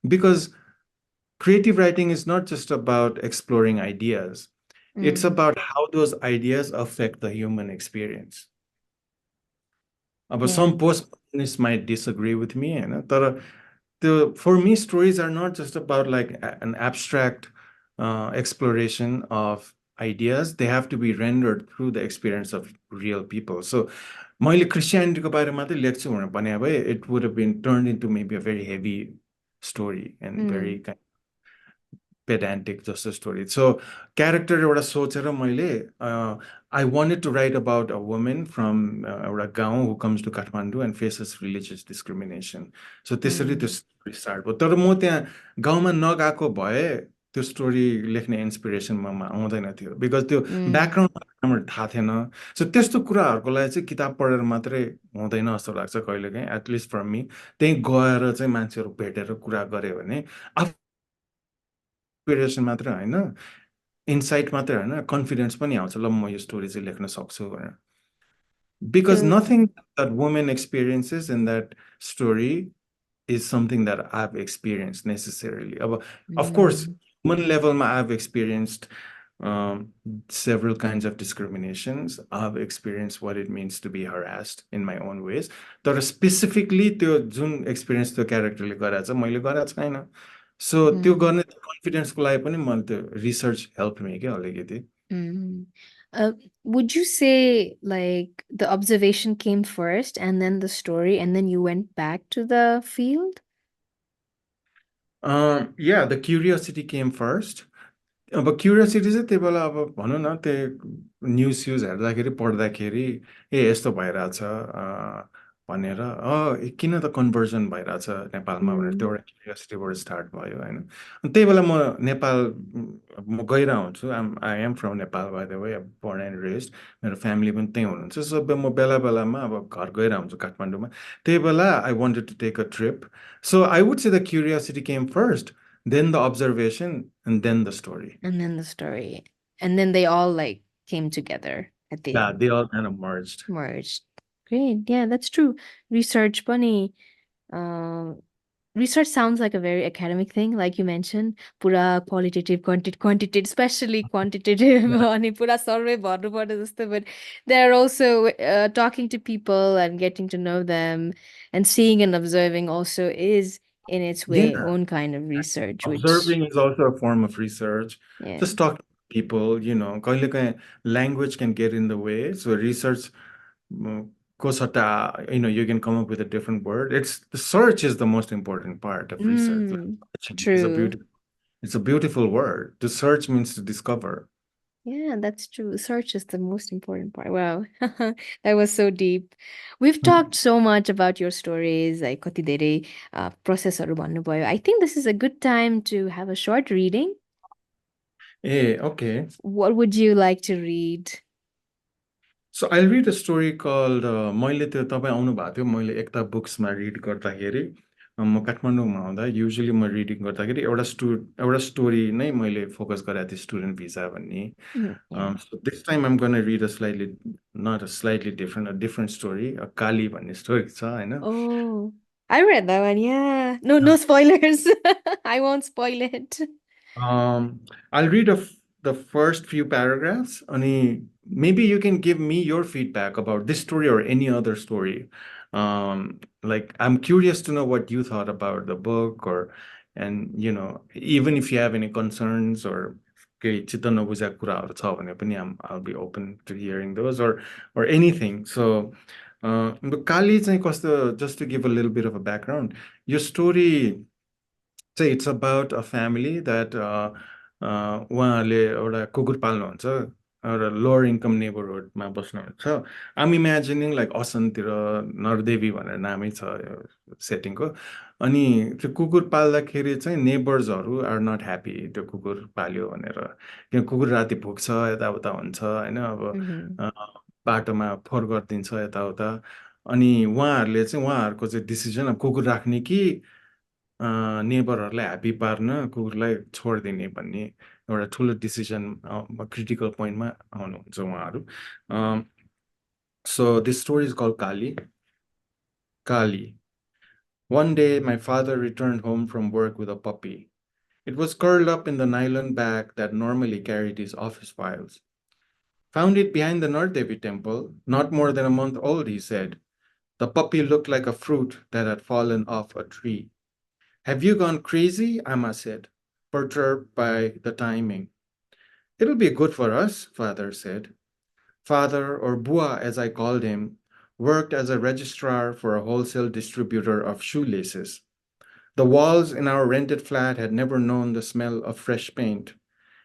because creative writing is not just about exploring ideas, it's about how those ideas affect the human experience. अब Yeah. some postmodernists might disagree with me, होइन, तर त्यो for me stories are not just about like an abstract exploration of ideas, they have to be rendered through the experience of real people. So मैले क्रिस्चियनिटीको बारे मात्रै लेख्छु भनेर भने भए it would have been turned into maybe a very heavy story and very kind pedantic जस्तो story. So character एउटा सोचेर मैले I wanted to write about a women from एउटा गाउँ who comes to Kathmandu and faces religious discrimination. So त्यसरी त्यो story start भयो। तर म त्यहाँ गाउँमा नगएको भए त्यो स्टोरी लेख्ने इन्सपिरेसन ममा आउँदैन थियो, बिकज त्यो ब्याकग्राउन्ड राम्रो थाहा थिएन। सो त्यस्तो कुराहरूको लागि चाहिँ किताब पढेर मात्रै हुँदैन जस्तो लाग्छ कहिलेकाहीँ, एटलिस्ट फर मी। त्यहीँ गएर चाहिँ मान्छेहरू भेटेर कुरा गऱ्यो भने इन्सपिरेसन मात्रै होइन, इन्साइट मात्रै होइन, कन्फिडेन्स पनि आउँछ, ल म यो स्टोरी चाहिँ लेख्न सक्छु भनेर। Because So, nothing that women experiences in that story is something that I've experienced necessarily. Of course, human level, I've experienced um, several kinds of discriminations. I've experienced what it means to be harassed in my own ways. तर specifically त्यो जुन experience त्यो क्यारेक्टरले गराएको छ मैले गराएको छैन। सो त्यो गर्ने कन्फिडेन्सको लागि पनि मैले त्यो रिसर्च हेल्प मी क्या अलिकति। would you say like the observation came first and then the story and then you went back to the field? Yeah, the curiosity came first. अब क्युरियोसिटी चाहिँ त्यही बेला अब भनौँ न, त्यो न्युज स्युज हेर्दाखेरि पढ्दाखेरि यस्तो भइरहेछ भनेर किन त कन्भर्जन भइरहेछ नेपालमा भनेर त्यो एउटा क्युरियोसिटीबाट स्टार्ट भयो होइन। अनि त्यही बेला म नेपाल म गइरहेको हुन्छु। I am from Nepal by the way, born and raised, मेरो फ्यामिली पनि त्यहीँ हुनुहुन्छ। सो म बेला बेलामा अब घर गइरहेको हुन्छु काठमाडौँमा। त्यही बेला I wanted to take a trip. So I would say the curiosity came first, then the observation, and then the story. And then the story. And then they all like came together at the Yeah, end. they all kind of merged. Merged. Great. Yeah, that's true. Research bunny. Research sounds like a very academic thing, like you mentioned. Pura qualitative, quantitative, especially quantitative. अनि पुरा survey गर्नुपर्छ जस्तो, but they're also talking to people and getting to know them and seeing and observing also is in its way Yeah, own kind of research, which observing is also a form of research. yeah. Just talk to people, कहिलेकाहीँ language can get in the way. So research, को सट्टा, you can come up with a different word. The search is the most important part of research. It's a True. beautiful, it's a beautiful word. To search means to discover. Yeah, that's true. Search is the most important part. Wow. That was so deep. We've talked so much about your stories, like कति धेरै processहरू भन्नुभयो. I think this is a good time to have a short reading. Okay. What would you like to read? So I'll read a story called मैले त्यो तपाईँ आउनु भएको थियो मैले एकता बुक्समा रिड गर्दाखेरि म काठमाडौँमा हुँदा युजली म रिडिङ गर्दाखेरि एउटा स्टोरी नै मैले फोकस गरेको थिएँ स्टुडेन्ट भिसा भन्ने Yeah. so this time I'm gonna read a slightly not a slightly different a different story a काली भन्ने स्टोरी छ होइन Oh, I read that one. Yeah. No, no spoilers. I won't spoil it. I'll read the first few paragraphs. Maybe you can give me your feedback about this story or any other story. Like I'm curious to know what you thought about the book, or and even if you have any concerns or केही चित्त नबुझेको कुराहरू छ भने पनि I'll be open to hearing those or anything. So काली चाहिँ कस्तो just to give a little bit of a background, your story say it's about a family that उहाँहरूले एउटा कुकुर पाल्नुहुन्छ एउटा लोवर इन्कम नेबरहुडमा बस्नुहुन्छ आम इमेजिनिङ लाइक असनतिर नरदेवी भनेर नामै छ सेटिङको अनि त्यो कुकुर पाल्दाखेरि चाहिँ नेबर्सहरू आर नट ह्याप्पी त्यो कुकुर पाल्यो भनेर किन कुकुर राति भुक्छ यताउता हुन्छ होइन अब Mm-hmm. अ, बाटोमा फोहोर गरिदिन्छ यताउता अनि उहाँहरूको चाहिँ डिसिजन अब कुकुर राख्ने कि नेबरहरूलाई ह्याप्पी पार्न कुकुरलाई छोडिदिने भन्ने एउटा ठुलो डिसिजन क्रिटिकल पोइन्टमा आउनुहुन्छ उहाँहरू सो दिस स्टोरी इज कल Kali Kali One day my father returned home from work with a puppy. It was curled up in the nylon bag that normally carried his office files. Found it behind the Nardevi temple, not more than a month old, he said. The puppy looked like a fruit that had fallen off a tree. Have you gone crazy? Amma said, perturbed by the timing. It'll be good for us, father said. Father, or Bua as I called him, worked as a registrar for a wholesale distributor of shoelaces. The walls in our rented flat had never known the smell of fresh paint,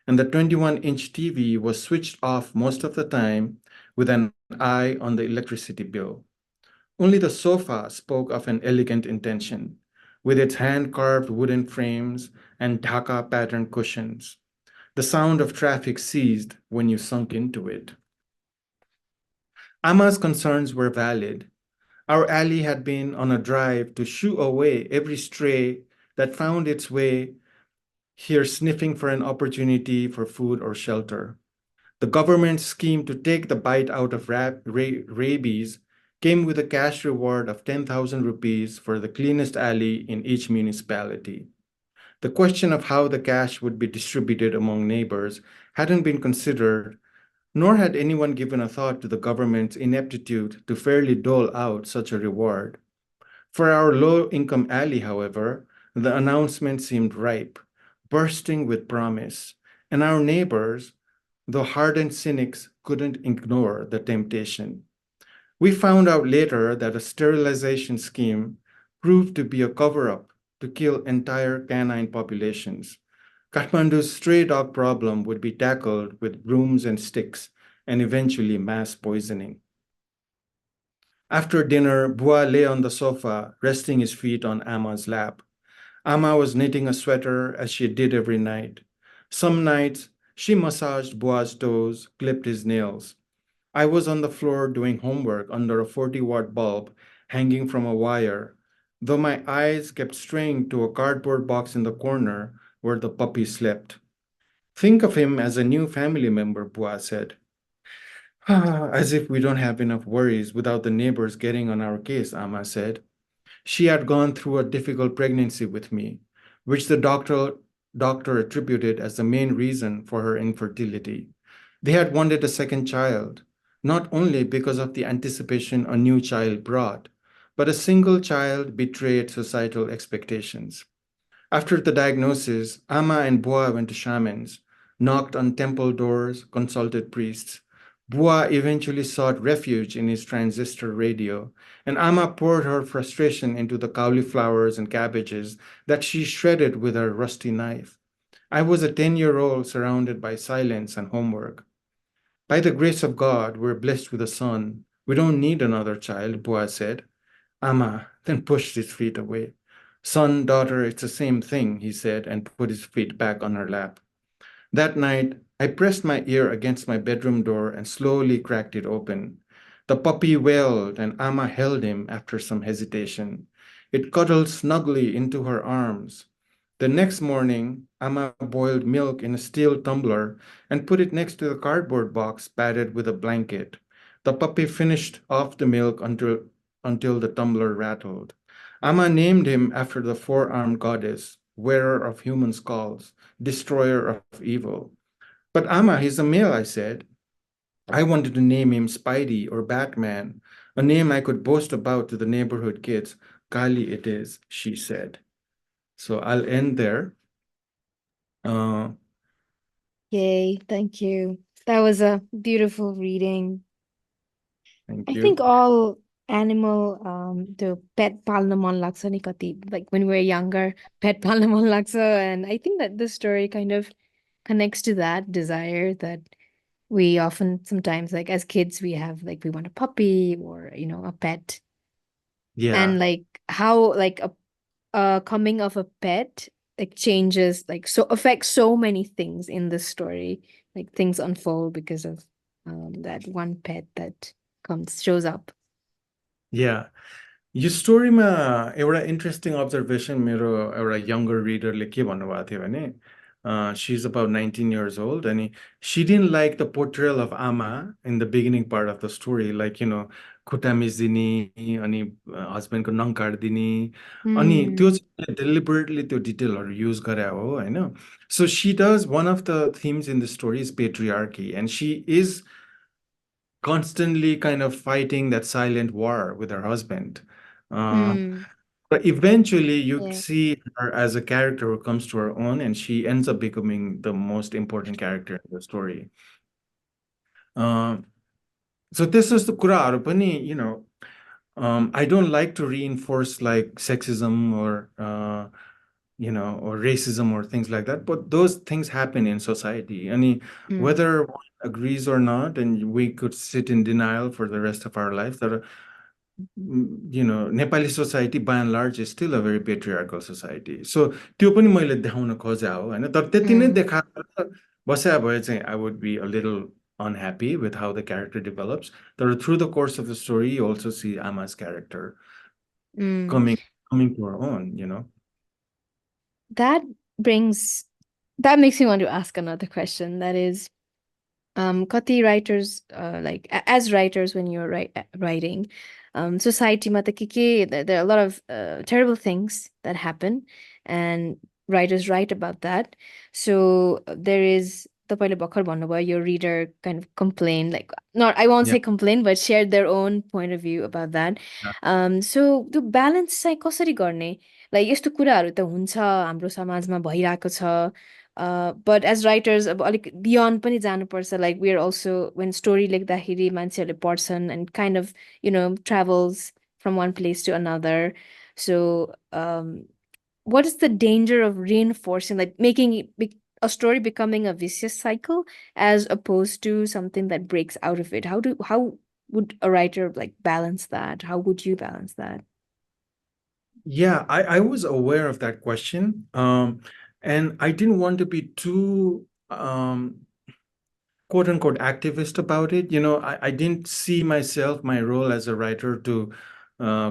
and the 21-inch TV was switched off most of the time with an eye on the electricity bill. Only the sofa spoke of an elegant intention, with its hand-carved wooden frames and Dhaka patterned cushions. The sound of traffic ceased when you sunk into it. Amma's concerns were valid. Our alley had been on a drive to shoo away every stray that found its way here sniffing for an opportunity for food or shelter. The government's scheme to take the bite out of rabies came with a cash reward of 10,000 rupees for the cleanest alley in each municipality. The question of how the cash would be distributed among neighbors hadn't been considered, nor had anyone given a thought to the government's ineptitude to fairly dole out such a reward. For our low-income alley, however, the announcement seemed ripe, bursting with promise, and our neighbors, though hardened cynics, couldn't ignore the temptation. We found out later that a sterilization scheme proved to be a cover-up to kill entire canine populations. Kathmandu's stray dog problem would be tackled with brooms and sticks and eventually mass poisoning. After dinner, Bua lay on the sofa, resting his feet on Amma's lap. Amma was knitting a sweater as she did every night. Some nights, she massaged Bua's toes, clipped his nails. I was on the floor doing homework under a 40-watt bulb hanging from a wire, though my eyes kept straying to a cardboard box in the corner where the puppy slept. Think of him as a new family member, Bua said. As if we don't have enough worries without the neighbors getting on our case, Amma said. She had gone through a difficult pregnancy with me, which the doctor attributed as the main reason for her infertility. They had wanted a second child, not only because of the anticipation a new child brought, but a single child betrayed societal expectations. After the diagnosis, Amma and Bua went to shamans, knocked on temple doors, consulted priests. Bua eventually sought refuge in his transistor radio, and Amma poured her frustration into the cauliflowers and cabbages that she shredded with her rusty knife. I was a 10-year-old surrounded by silence and homework. By the grace of God, we're blessed with a son. We don't need another child, Bua said. Amma then pushed his feet away. Son, daughter, it's the same thing, he said, and put his feet back on her lap. That night, I pressed my ear against my bedroom door and slowly cracked it open. The puppy wailed, and Amma held him after some hesitation. It cuddled snugly into her arms. The next morning, Amma boiled milk in a steel tumbler and put it next to the cardboard box padded with a blanket. The puppy finished off the milk until the tumbler rattled. Amma named him after the four-armed goddess, wearer of human skulls, destroyer of evil. But Amma, he's a male, I said. I wanted to name him Spidey or Batman, a name I could boast about to the neighborhood kids. Kali it is, she said. So I'll end there. Uh, Yay, thank you. That was a beautiful reading. thank I think you. all animal the pet पाल्न मन लाग्छ नि कति, like when we're younger, pet पाल्न मन लाग्छ, and I think that this story kind of connects to that desire that we often sometimes, like as kids, we have like we want a puppy or a pet, and Yeah, like how like a coming of a pet like changes, like so affects so many things in this story, like things unfold because of that one pet that comes shows up. yeah. यो स्टोरीमा एउटा interesting observation मेरो एउटा younger रिडरले के भन्नुभएको थियो भने she is about 19 years old अनि she didn't like the portrayal of आमा in the beginning part of the story like खुट्टा मिचिदिने अनि हस्बेन्डको नङ काटिदिने अनि त्यो Mm, चाहिँ डेलिबरेटली त्यो डिटेलहरू युज गरे हो होइन so she does one of the themes in the story is patriarchy and she is constantly kind of fighting that silent war with her husband. Uh, mm, but eventually, you yeah. see her as a character who comes to her own, and she ends up becoming the most important character in the story. Uh, so this is the कुरा पनि, I don't like to reinforce like sexism or racism or things like that, but those things happen in society. I mean, Mm, whether one agrees or not, and we could sit in denial for the rest of our lives, that Nepali society by and large is still a very patriarchal society. So त्यो पनि मैले देखाउन खोजे हो होइन तर त्यति नै mm, देखाएर बस्या भए चाहिँ I would be a little unhappy with how the character develops. तर through the course of the story, you also see Ama's character mm. coming coming to her own. That brings that makes me want to ask another question. That is, कति writers like as writers when you're writing, society मा त there are a lot of terrible things that happen, and writers write about that. So there is तपाईँले भर्खर भन्नुभयो your reader kind of complain, like not I won't Yeah. say complain but shared their own point of view about that. Yeah. So त्यो balance चाहिँ कसरी गर्ने, like यस्तो कुराहरू त हुन्छ हाम्रो समाजमा भइरहेको छ, but as writers अब अलिक beyond पनि जानुपर्छ, like we are also when story लेख्दाखेरि मान्छेहरूले पढ्छन् and kind of travels from one place to another. So what is the danger of reinforcing, like making a story becoming a vicious cycle as opposed to something that breaks out of it? How would a writer like balance that? How would you balance that? Yeah, I was aware of that question. And I didn't want to be too quote unquote activist about it. I didn't see myself, my role as a writer to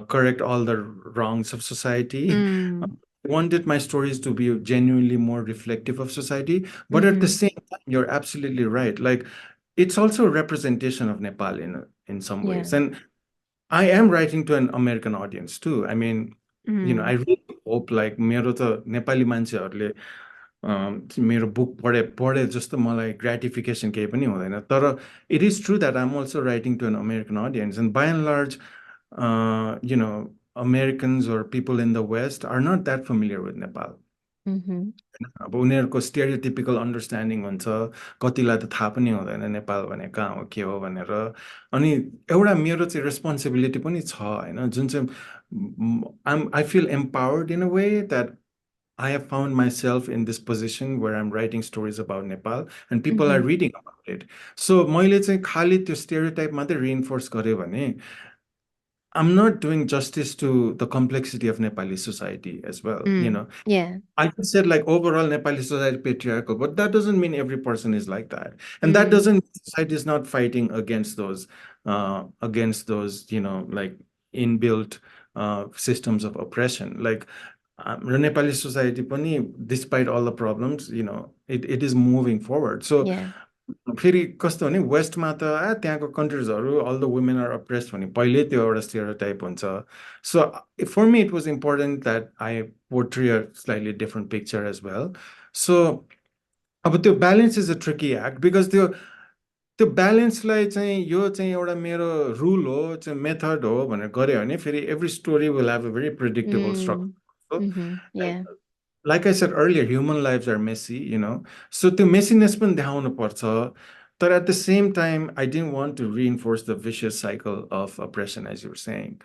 correct all the wrongs of society. Mm, I wanted my stories to be genuinely more reflective of society. But at the mm-hmm. same time, you're absolutely right. Like it's also a representation of Nepal in some Yeah. ways. And I am writing to an American audience too. I mean, I Mm, really hope like मेरो त नेपाली मान्छेहरूले मेरो book पढे पढे जस्तो मलाई gratification केही पनि हुँदैन तर it is true that I'm also writing to an American audience and by and large you know Americans or people in the West are not that familiar with Nepal. mm-hmm. अब उनीहरूको stereotypical understanding हुन्छ कतिलाई त थाहा पनि हुँदैन नेपाल भने कहाँ हो के हो भनेर अनि एउटा मेरो चाहिँ रेस्पोन्सिबिलिटी पनि छ होइन जुन चाहिँ आई fill empowered in a way that I have found myself in this position where I'm writing stories about Nepal and people are Mm-hmm. reading about it. So मैले चाहिँ खाली त्यो stereotype मात्रै reinforce गरेँ भने I'm not doing justice to the complexity of Nepali society as well. Mm. Yeah. I just said like overall Nepali society patriarchal, but that doesn't mean every person is like that. And that Mm. doesn't mean society is not fighting against those, like inbuilt systems of oppression. Like the Nepali society, pani, despite all the problems, it is moving forward. So Yeah. फेरि कस्तो भने वेस्टमा त त्यहाँको कन्ट्रिजहरू all the women are oppressed भने पहिल्यै त्यो एउटा स्टेरियोटाइप हुन्छ so for me it was important that I portray a slightly different picture as well so अब त्यो balance is a tricky act because त्यो ब्यालेन्सलाई चाहिँ यो चाहिँ एउटा मेरो रुल हो चाहिँ मेथड हो भनेर गऱ्यो भने फेरि every story will have a very predictable Mm. Structure Mm-hmm. Yeah. like I said earlier, human lives are messy, So the messiness पनि देखाउनु पर्छ. But at the same time, I didn't want to reinforce the vicious cycle of oppression, as you were saying,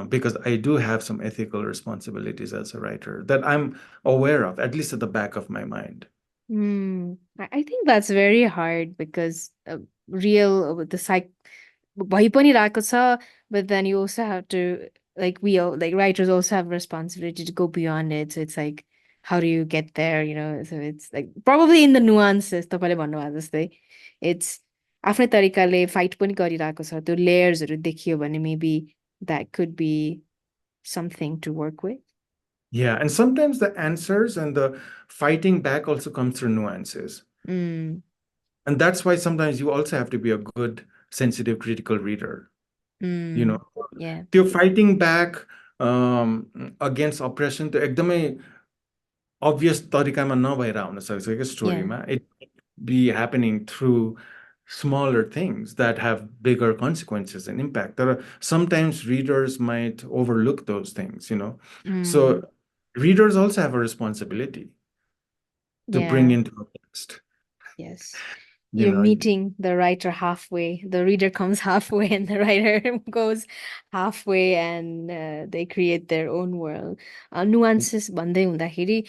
because I do have some ethical responsibilities as a writer that I'm aware of, at least at the back of my mind. I think that's very hard because real the psych भइ पनि रहेको छ, but then you also have to like we all like writers also have responsibility to go beyond it. So it's like how do you get there, you know? So it's like probably in the nuances तपाईँले भन्नुभएको जस्तै it's आफ्नै तरिकाले fight पनि गरिरहेको छ त्यो लेयर्सहरू देखियो भने maybe that could be something to work with. Yeah, and sometimes the answers and the fighting back also comes through nuances. Mm, And that's why sometimes you also have to be a good, sensitive, critical reader. You know, yeah. त्यो fighting back against oppression त्यो एकदमै obvious तरिकामा नभएर आउन सक्छ क्या Yeah. स्टोरीमा it be happening through smaller things that have bigger consequences and impact. There are sometimes readers might overlook those things, So Mm, readers also have a responsibility to bring yeah. into a text, Yes. you You're know. meeting the writer halfway. The reader comes halfway and the writer goes halfway and they create their own world. Nuances भन्दै हुँदाखेरि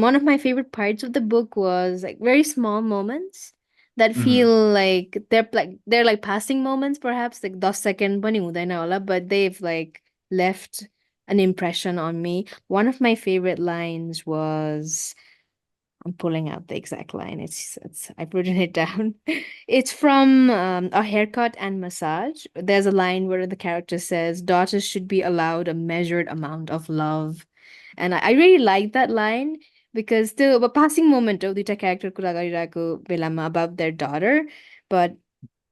one of my favorite parts of the book was like very small moments that Mhm. feel like they're like passing moments perhaps like 10 second पनि हुँदैन होला but they've like left an impression on me. One of my favorite lines was I'm pulling out the exact line. It's I've written it down. It's from A Haircut and Massage. There's a line where the character says, "Daughters should be allowed a measured amount of love," and I really like that line because the passing moment of the character कुरा गरिरहेको बेलामा about their daughter, but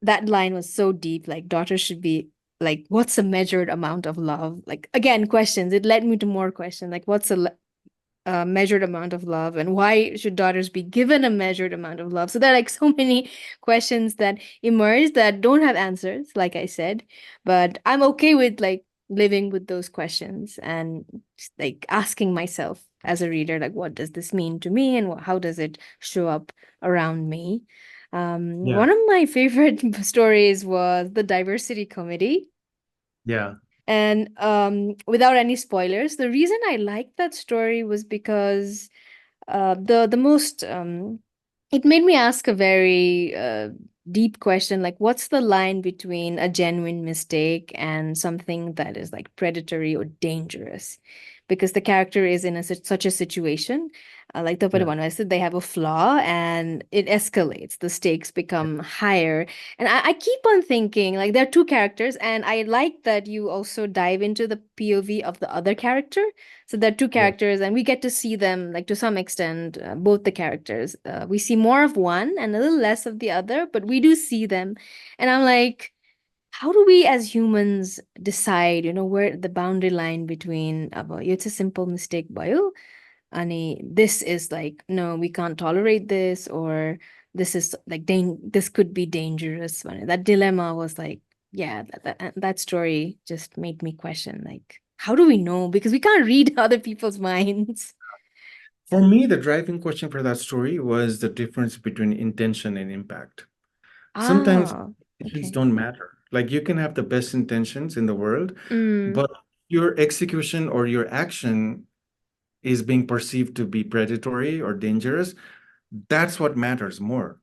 that line was so deep. Like daughters should be like, what's a measured amount of love? Like again, questions. It led me to more questions. Like, what's a measured amount of love and why should daughters be given a measured amount of love? So there are like so many questions that emerge that don't have answers, like I said, but I'm okay with like living with those questions and just, like asking myself as a reader like what does this mean to me and how does it show up around me. Yeah, One of my favorite stories was the diversity committee. yeah, And without any spoilers, the reason I liked that story was because the most it made me ask a very deep question, like what's the line between a genuine mistake and something that is like predatory or dangerous? Because the character is in such a situation, like the yeah, I said, they have a flaw and it escalates. The stakes become higher, and I keep on thinking like there are two characters, and I like that you also dive into the POV of the other character. So there are two yeah, characters, and we get to see them like to some extent, both the characters. We see more of one and a little less of the other, but we do see them. And I'm like, how do we as humans decide, where the boundary line between it's a simple mistake bio, and this is like, no, we can't tolerate this, or this is like this could be dangerous. That dilemma was like, yeah, that story just made me question like how do we know? Because we can't read other people's minds. For me, the driving question for that story was the difference between intention and impact. Sometimes Ah, intentions okay. don't matter. Like you can have the best intentions in the world, Mm, but your execution or your action is being perceived to be predatory or dangerous. That's what matters more.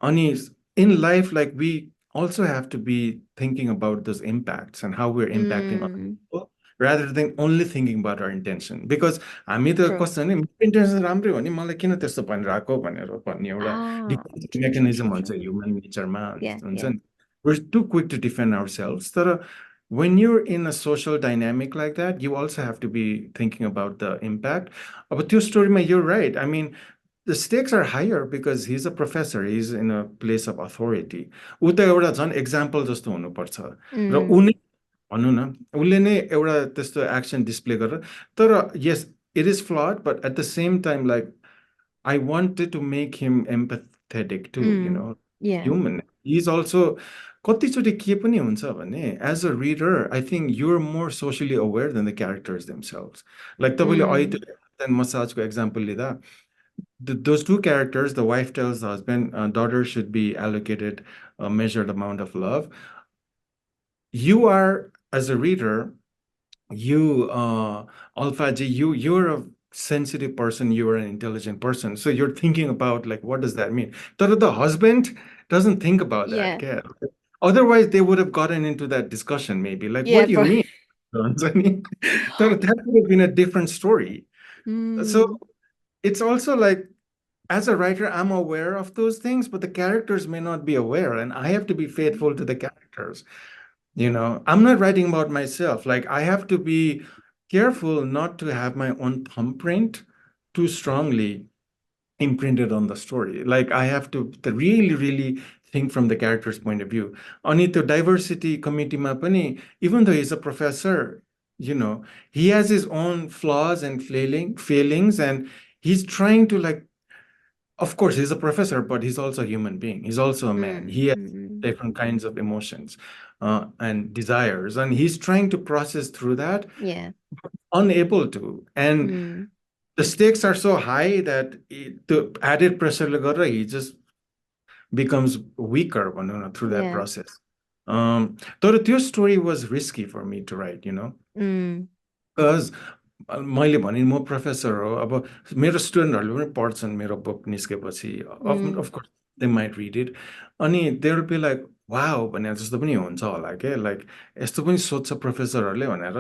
Ani, in life, like we also have to be thinking about those impacts and how we're impacting other Mm, people rather than only thinking about our intention. Because हामी त true. कस्तो भने intention राम्रै हो नि मलाई किन त्यस्तो भनिरहेको भनेर भन्ने एउटा Ah, defence true, true, mechanism true, हुन्छ true. ह्युमन नेचरमा Yeah, हुन्छ yeah. नि we're too quick to defend ourselves तर when you're in a social dynamic like that you also have to be thinking about the impact अब त्यो स्टोरीमा you're right I mean the stakes are higher because he's a professor he's in a place of authority ऊ त एउटा झन् example जस्तो हुनुपर्छ र ऊ Mm, नै भनौँ न उसले नै एउटा त्यस्तो एक्सन डिस्प्ले गरेर तर yes it is flood but at the same time like I wanted to make him empathetic too, you mm, know, yeah. human. He's also कतिचोटि के पनि हुन्छ भने as a reader, I think you're more socially aware than the characters themselves. Like तपाईँले Mm, अहिले मसाजको example लिँदा those two characters, the wife tells the husband, daughter should be allocated a measured amount of love. You are, as a reader, you, Alpha G, you're a sensitive person, you're an intelligent person. So you're thinking about like, what does that mean? But the husband doesn't think about that, yeah. okay? Otherwise, they would have gotten into that discussion maybe. Like, what Yeah, do you for mean? That would have been a different story. So mm, it's also like as a writer, I'm aware of those things, but the characters may not be aware, and I have to be faithful to the characters. You know, I'm not writing about myself. Like, I have to be careful not to have my own thumbprint too strongly imprinted on the story. Like, I have to really, really think from the character's point of view. Ani the diversity committee ma pani, even though he's a professor, you know, he has his own flaws and failings, and he's trying to like of course, he's a professor, but he's also a human being. He's also a man. mm, He has mm, different kinds of emotions and desires, and he's trying to process through that, yeah. unable to. And Mm, the stakes are so high that the added pressure, he just becomes weaker through that yeah. process. Though your story was risky for me to write, Mm, because मैले भने म professor हो अब मेरो स्टुडेन्टहरूले पनि पढ्छन् मेरो बुक निस्केपछि mm, of course they might read it अनि they will be like wow भने जस्तो पनि हुन्छ होला के लाइक यस्तो पनि सोध्छ प्रोफेसरहरूले भनेर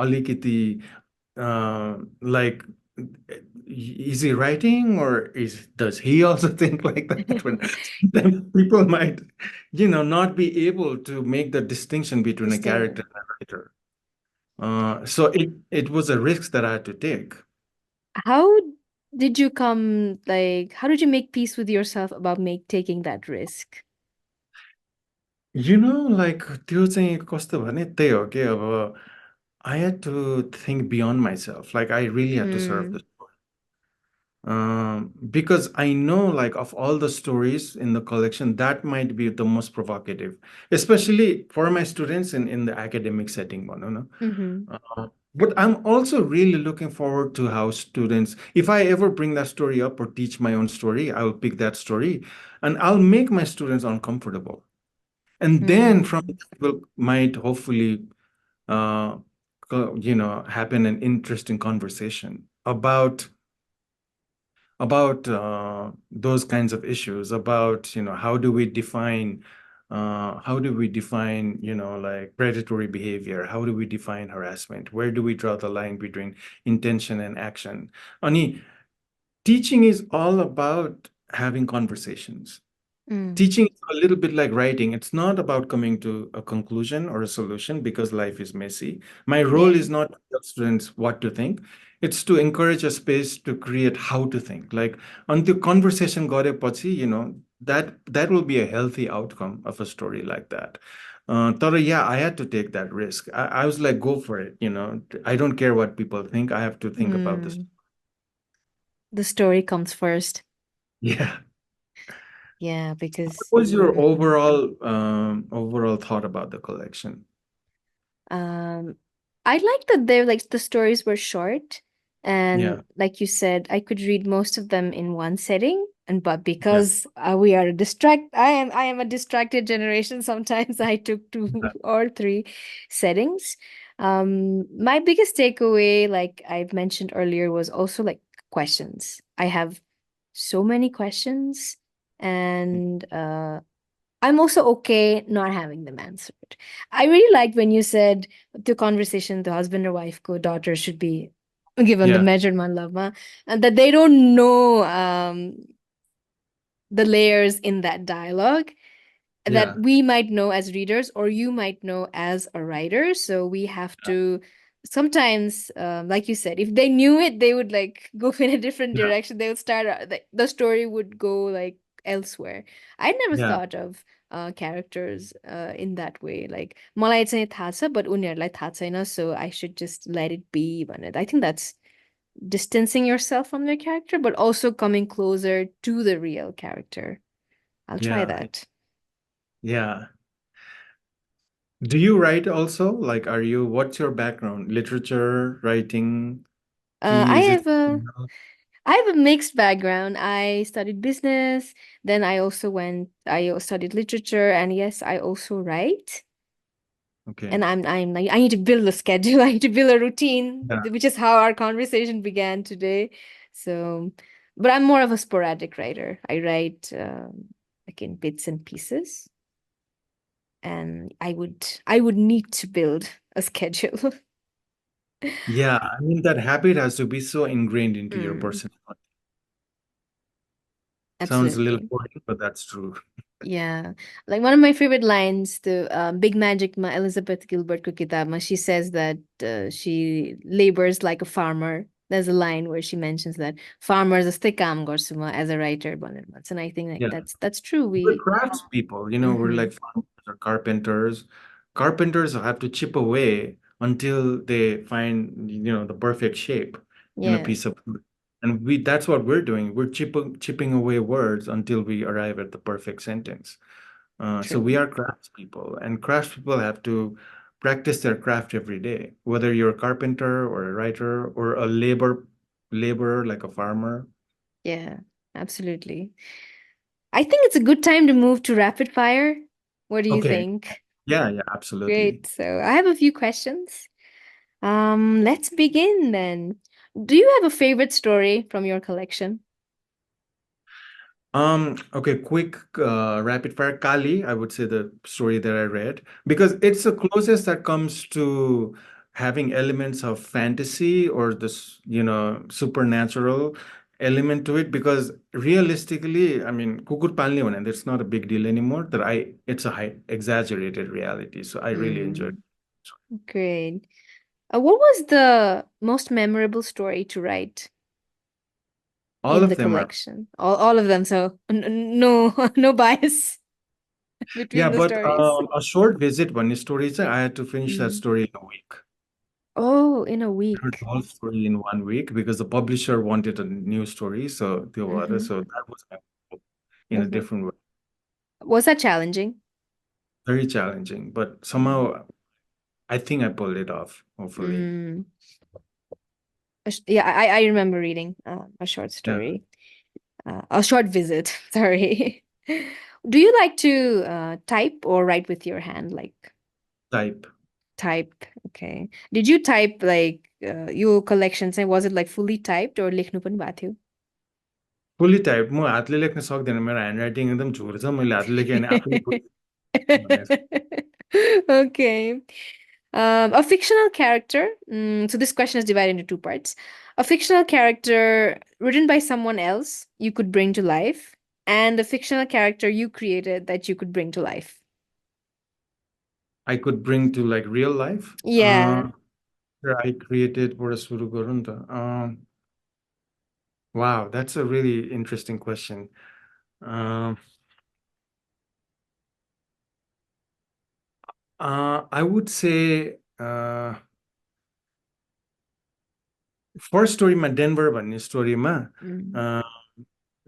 अलिकति like is he writing or does he also think like that when then people might not be able to make the distinction between a character distinguish. and a writer so it was a risk that I had to take. How did you come, like, how did you make peace with yourself about taking that risk? Like त्यो चाहिँ कस्तो भने त्यही हो कि अब I had to think beyond myself. Like I really had to serve Mm, the story. Because I know, like, of all the stories in the collection, that might be the most provocative, especially for my students in the academic setting. mm-hmm, But I'm also really looking forward to how students, if I ever bring that story up or teach my own story, I will pick that story and I'll make my students uncomfortable. And then from mm, that will might hopefully uh, happen an interesting conversation about those kinds of issues about how do we define like predatory behavior, how do we define harassment, where do we draw the line between intention and action. Ani, teaching is all about having conversations. mm, Teaching is a little bit like writing. It's not about coming to a conclusion or a solution because life is messy. My role yeah. is not to tell students what to think. It's to encourage a space to create how to think. Like until conversation गरेपछि, that will be a healthy outcome of a story like that. Yeah, I had to take that risk. I was like, go for it. I don't care what people think. I have to think about this. Mm. The story comes first. Yeah. Yeah, What because was your mm, overall thought about the collection? um, I like that they're like the stories were short, and Yeah. like you said, I could read most of them in one setting. And but Yeah. because I am a distracted generation. Sometimes I took two or three settings. My biggest takeaway, like I've mentioned earlier, was also like questions. I have so many questions, and I'm also okay not having them answered. I really liked when you said the conversation, the husband or wife, co-daughter should be given the Yeah, measured man love, ma, and that they don't know the layers in that dialogue that yeah, we might know as readers or you might know as a writer. So we have to sometimes, like you said, if they knew it, they would like go in a different yeah, direction. They would start, the story would go like elsewhere. I never yeah, thought of characters in that way. Like, मलाई चाहिँ थाहा छ, but उनीहरूलाई थाहा छैन, so I should just let it be. I think that's distancing yourself from their character, but also coming closer to the real character. I'll try yeah, that. yeah. Do you write also? Like, what's your background? Literature, writing, I is it? have a I have a mixed background. I studied business, then I studied literature, and yes, I also write. Okay. And I'm like, I need to build a schedule, I need to build a routine, Yeah. which is how our conversation began today. So, but I'm more of a sporadic writer. I write like in bits and pieces, and I would need to build a schedule. Yeah, I mean that habit has to be so ingrained into your Mm, personality. Sounds a little absolutely. boring, but that's true. Yeah. Like one of my favorite lines, the Big Magic ma Elizabeth Gilbert ko kitab ma, she says that she labors like a farmer. There's a line where she mentions that farmers जस्तै काम गर्छु म as a writer भनेर भन्छ. And I think like Yeah. that's true. We're craftspeople, we're Mhm. like farmers or carpenters. Carpenters have to chip away until they find, the perfect shape in a Yeah, piece of wood. And that's what we're doing. We're chipping away words until we arrive at the perfect sentence. So we true. are craftspeople, and craftspeople have to practice their craft every day, whether you're a carpenter or a writer or a laborer like a farmer. Yeah, absolutely. I think it's a good time to move to rapid fire. What do you Okay. think? Yeah, yeah, absolutely. Great. So I have a few questions. Let's begin then. Do you have a favorite story from your collection? Okay, quick rapid fire Kali, I would say the story that I read, because it's the closest that comes to having elements of fantasy or this, supernatural element to it, because realistically, I mean, Kukur Palni one, and it's not a big deal anymore, it's a high exaggerated reality. So I really enjoyed Mm, it. great. What was the most memorable story to write All in the of them are. collection? All of them. So no no bias Yeah, between the but stories. a short visit one story, I had to finish that Mm. story in a week. Oh, in a Heard the week. whole story in 1 week because the publisher wanted a new story. So Mm-hmm. so that was my goal in a Mm-hmm. different way. Was that challenging? Very challenging, but Mm. somehow I think I pulled it off, hopefully. Mm. Yeah, I remember reading a short Yeah, story, a short visit. Sorry. Do you like to type or write with your hand? Like type. type. Okay. Did you type like your collection? Say, was it like fully typed or लेख्नु पनि भएको थियो? Fully type. म हातले लेख्न सक्दैन मेरो hand writing एकदम झुर छ मैले हातले लेखेँ भने आफूले बुझ्छु। Okay. A fictional character. So this question is divided into two parts. A fictional character written by someone else you could bring to life, and a fictional character you created that you could bring to life. I could bring to like real life. Yeah. I created बाट सुरु गरौँ न त. Wow, that's a really interesting question. Um, I would say first स्टोरीमा Denver भन्ने स्टोरीमा Mm.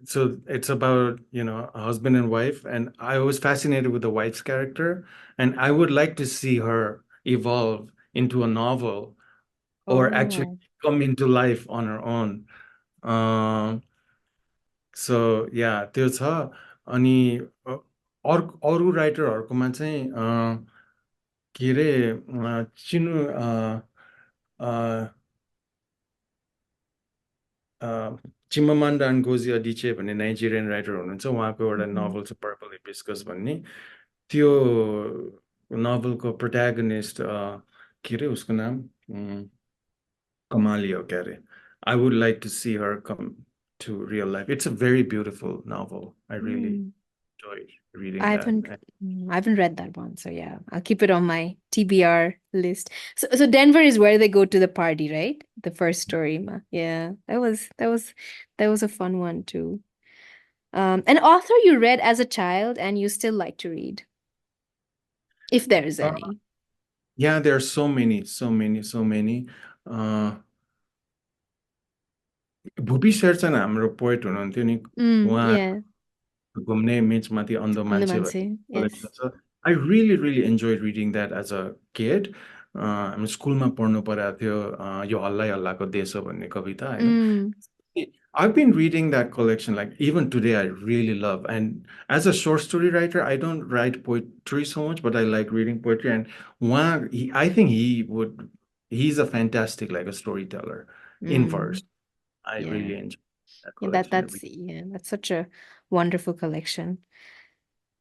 so it's about a husband and wife, and I was fascinated with the wife's character, and I would like to see her evolve into a novel or actually Oh. come into life on her own. So yeah, त्यो छ. अनि अरू राइटरहरूकोमा चाहिँ के अरे चिनु चिमामान्डा ngozi adiche भन्ने Nigerian writer हुनुहुन्छ उहाँको एउटा Mhm. नोभल छ पर्पल हिबिस्कस भन्ने त्यो नोभलको प्रोट्यागनिस्ट के अरे उसको नाम कमाली हो क्या अरे I would like to see her come to real life. It's a very beautiful novel. I really Mm. enjoyed reading I that. haven't I haven't read that one, so yeah, I'll keep it on my TBR list. So Denver is where they go to the party, right? The first story. Yeah, that was a fun one too. An author you read as a child and you still like to read, if there is Uh, any. yeah, there are so many, so many, so many. Bhupi Sherchan हाम्रो poet हुनुहुन्थ्यो नि उहाँ Yeah, घुम्ने मेचमाथि अन्ध on the मान्छे भन्ने Mansi. Collection Yes. छ I really really enjoy reading that as a kid हामी स्कुलमा पढ्नु परेको थियो यो हल्लै हल्लाको देश हो भन्ने कविता होइन Mm, I've been reading that collection like even today I really love and as a short story writer I don't write poetry so much but I like reading poetry and I think he's a fantastic like a storyteller in mm, verse. I yeah. really enjoy that Yeah, collection every. that's such a wonderful collection.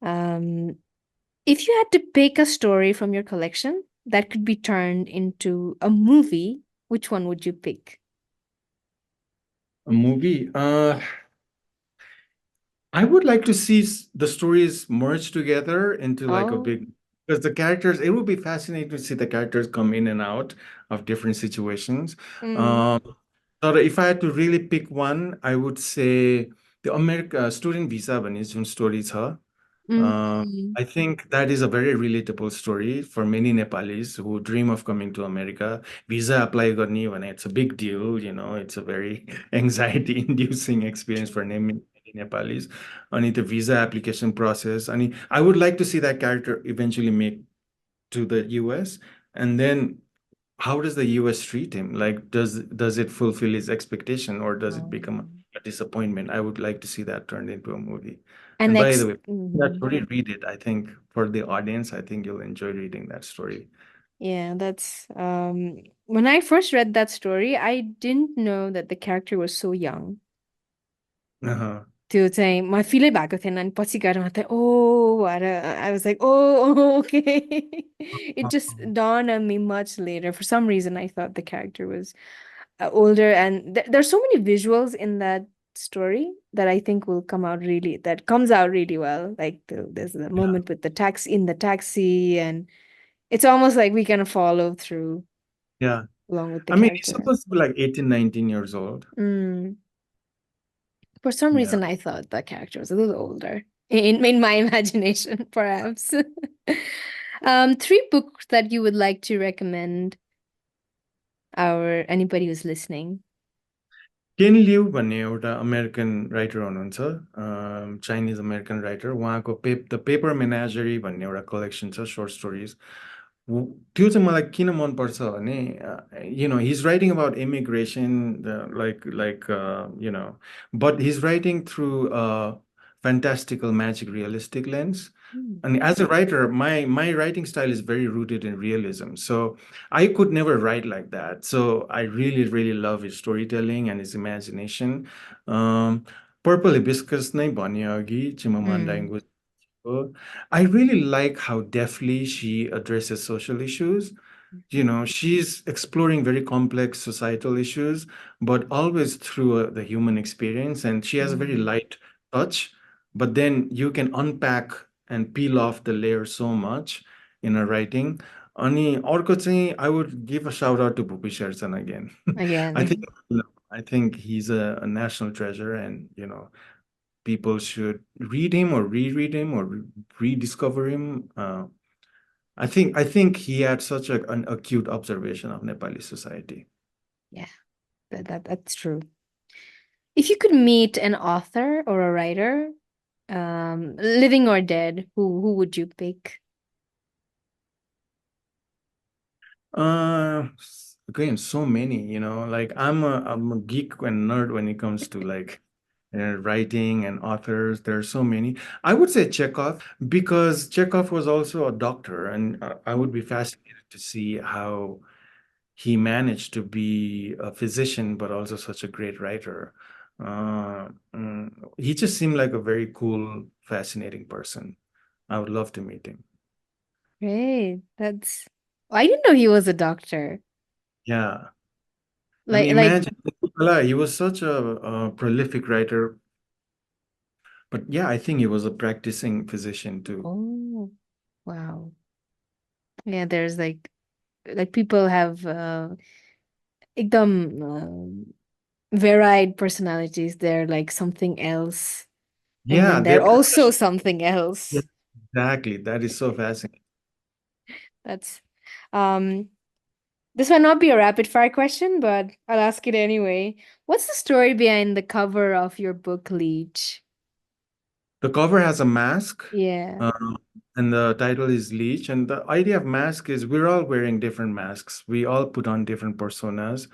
Um, if you had to pick a story from your collection that could be turned into a movie, which one would you pick? A movie. I would like to see the stories merge together into like a Oh, big, because the characters, it would be fascinating to see the characters come in and out of different situations. mm, Um, so if I had to really pick one, I would say the America student visa भन्ने जुन story छ. Uh, mm, I think that is a very relatable story for many Nepalis who dream of coming to America. Visa apply गर्ने भने it's a big deal, you know, it's a very anxiety-inducing experience true. for many Nepalis. And the visa application process. And I would like to see that character eventually make to the US. And then how does the US treat him? Like, does it fulfill his expectation or does it become Um, a disappointment? I would like to see that turned into a movie. and And by the next, way, that story, read it. I think for the audience, I think you'll enjoy reading that story. yeah, that's when I first read that story, I didn't know that the character was so young. Uh-huh. त्यो चाहिँ म फिलै भएको थिएन अनि पछि गएर मात्रै ओ भएर I was like oh okay it just dawned on me much later for some reason I thought the character was older and there's so many visuals in that story that I think will come out really that comes out really well like there's the Yeah. moment with the taxi in the taxi and it's almost like we can follow through Yeah. along with the I mean, he's character. supposed to be like 18, 19 years old. Mm. For some Yeah. reason, I thought the character was a little older in my imagination, perhaps. Three books that you would like to recommend our anybody who's listening. केन लिउ भन्ने एउटा American writer हुनुहुन्छ Chinese American writer उहाँको the paper मेनाजरी भन्ने एउटा collection छ shirt stories त्यो चाहिँ मलाई किन मनपर्छ भने you know his writing about immigration like you know but his writing through fantastical magic realistic lens Mm. and as a writer my writing style is very rooted in realism so I could never write like that so I really really love his storytelling and his imagination um, purple hibiscus नै भने अघि Chimamanda Mm. Ngozi I really like how deftly she addresses social issues you know she's exploring very complex societal issues but always through the human experience and she has a very Mm. light touch but then you can unpack and peel off the layer so much in her writing अनि अर्को चाहिँ I would give a shout out to Bhupi Shersan again I think Again, you know, I think he's a national treasure and you know people should read him or reread him or rediscover him I think he had such an acute observation of Nepali society. yeah, that's true. If you could meet an author or a writer, living or dead, who would you pick? Again, so many, you know, like I'm a geek and nerd when it comes to like writing and authors. There are so many. I would say Chekhov because Chekhov was also a doctor, and I would be fascinated to see how he managed to be a physician but also such a great writer. He just seemed like a very cool, fascinating person. I would love to meet him. Great. I didn't know he was a doctor. Yeah. I mean, Like, imagine, he was such a prolific writer, but yeah, I think he was a practicing physician too. oh, wow. Yeah, there's like people have ekdam varied personalities. They're like something else, and Yeah, then they're they're also professional. something Yeah, else. exactly. That is so fascinating. That's um this might not be a rapid fire question, but I'll ask it anyway. What's the story behind the cover of your book, Leech? The cover has a mask, Yeah. uh, and the title is Leech. And the idea of mask is we're all wearing different masks. We all put on different personas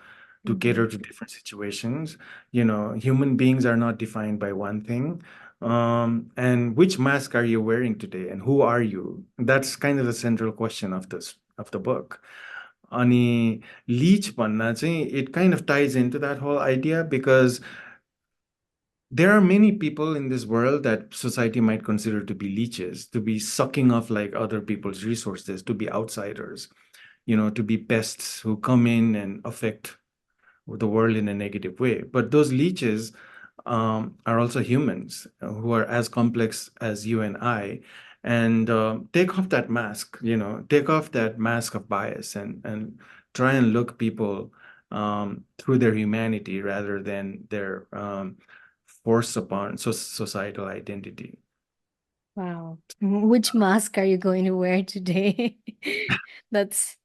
to Mm-hmm. cater to different situations. You know, human beings are not defined by one thing. And which mask are you wearing today, and who are you? That's kind of the central question of the book. Ani leech panna चाहिँ, it kind of ties into that whole idea because there are many people in this world that society might consider to be leeches, to be sucking off like other people's resources, to be outsiders, to be pests who come in and affect the world in a negative way. But those leeches are also humans who are as complex as you and I. And take off that mask, take off that mask of bias and try and look people through their humanity rather than their force upon societal identity. Wow. Which mask are you going to wear today? That's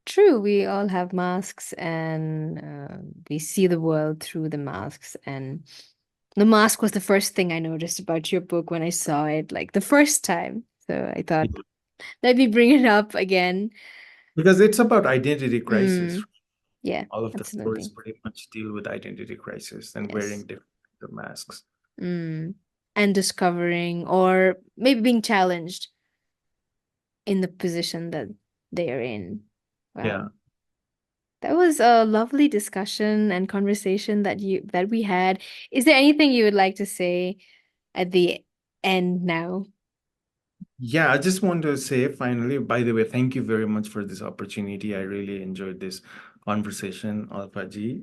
true. We all have masks and we see the world through the masks. And the mask was the first thing I noticed about your book when I saw it, like the first time. So I thought, let me bring it up again. Because it's about identity crisis. Mm, yeah, All of the stories absolutely. pretty much deal with identity crisis and wearing Yes. different masks. Mm. And discovering or maybe being challenged in the position that they are in. Yeah. Wow. That was a lovely discussion and conversation that we had. Is there anything you would like to say at the end now? Yeah, I just want to say finally, by the way, thank you very much for this opportunity. I really enjoyed this conversation, Alpha G.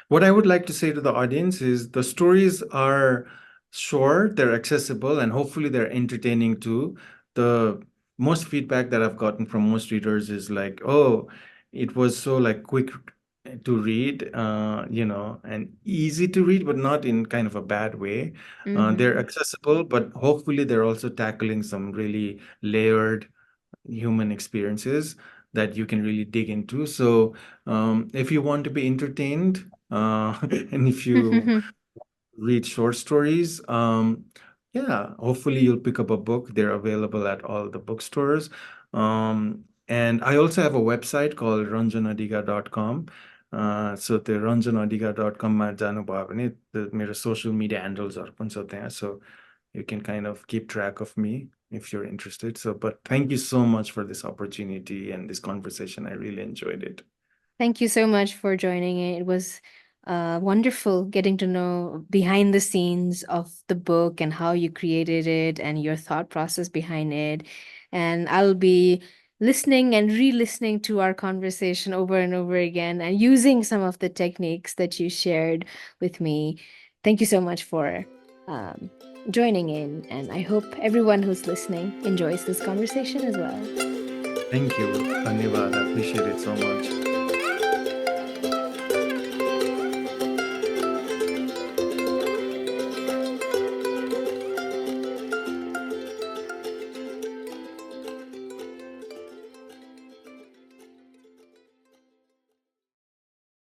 What I would like to say to the audience is the stories are short, they're accessible, and hopefully they're entertaining too. The most feedback that I've gotten from most readers is like, oh, it was so like quick to read, and easy to read, but not in kind of a bad way. They're Mm-hmm. accessible, but hopefully they're also tackling some really layered human experiences that you can really dig into. So if you want to be entertained, and if you read short stories, yeah, hopefully you'll pick up a book. They're available at all the bookstores. And I also have a website called ranjanadiga.com. So the ranjanadiga.com मा जानुभयो भने मेरो social media handles are पनि छ त्यहाँ. So you can kind of keep track of me if you're interested. So, but thank you so much for this opportunity and this conversation. I really enjoyed it. Thank you so much for joining it. It was wonderful getting to know behind the scenes of the book and how you created it and your thought process behind it. And I'll be listening and re-listening to our conversation over and over again and using some of the techniques that you shared with me. Thank you so much for um, joining in. And I hope everyone who's listening enjoys this conversation as well. Thank you. Dhanyavad. I appreciate it so much.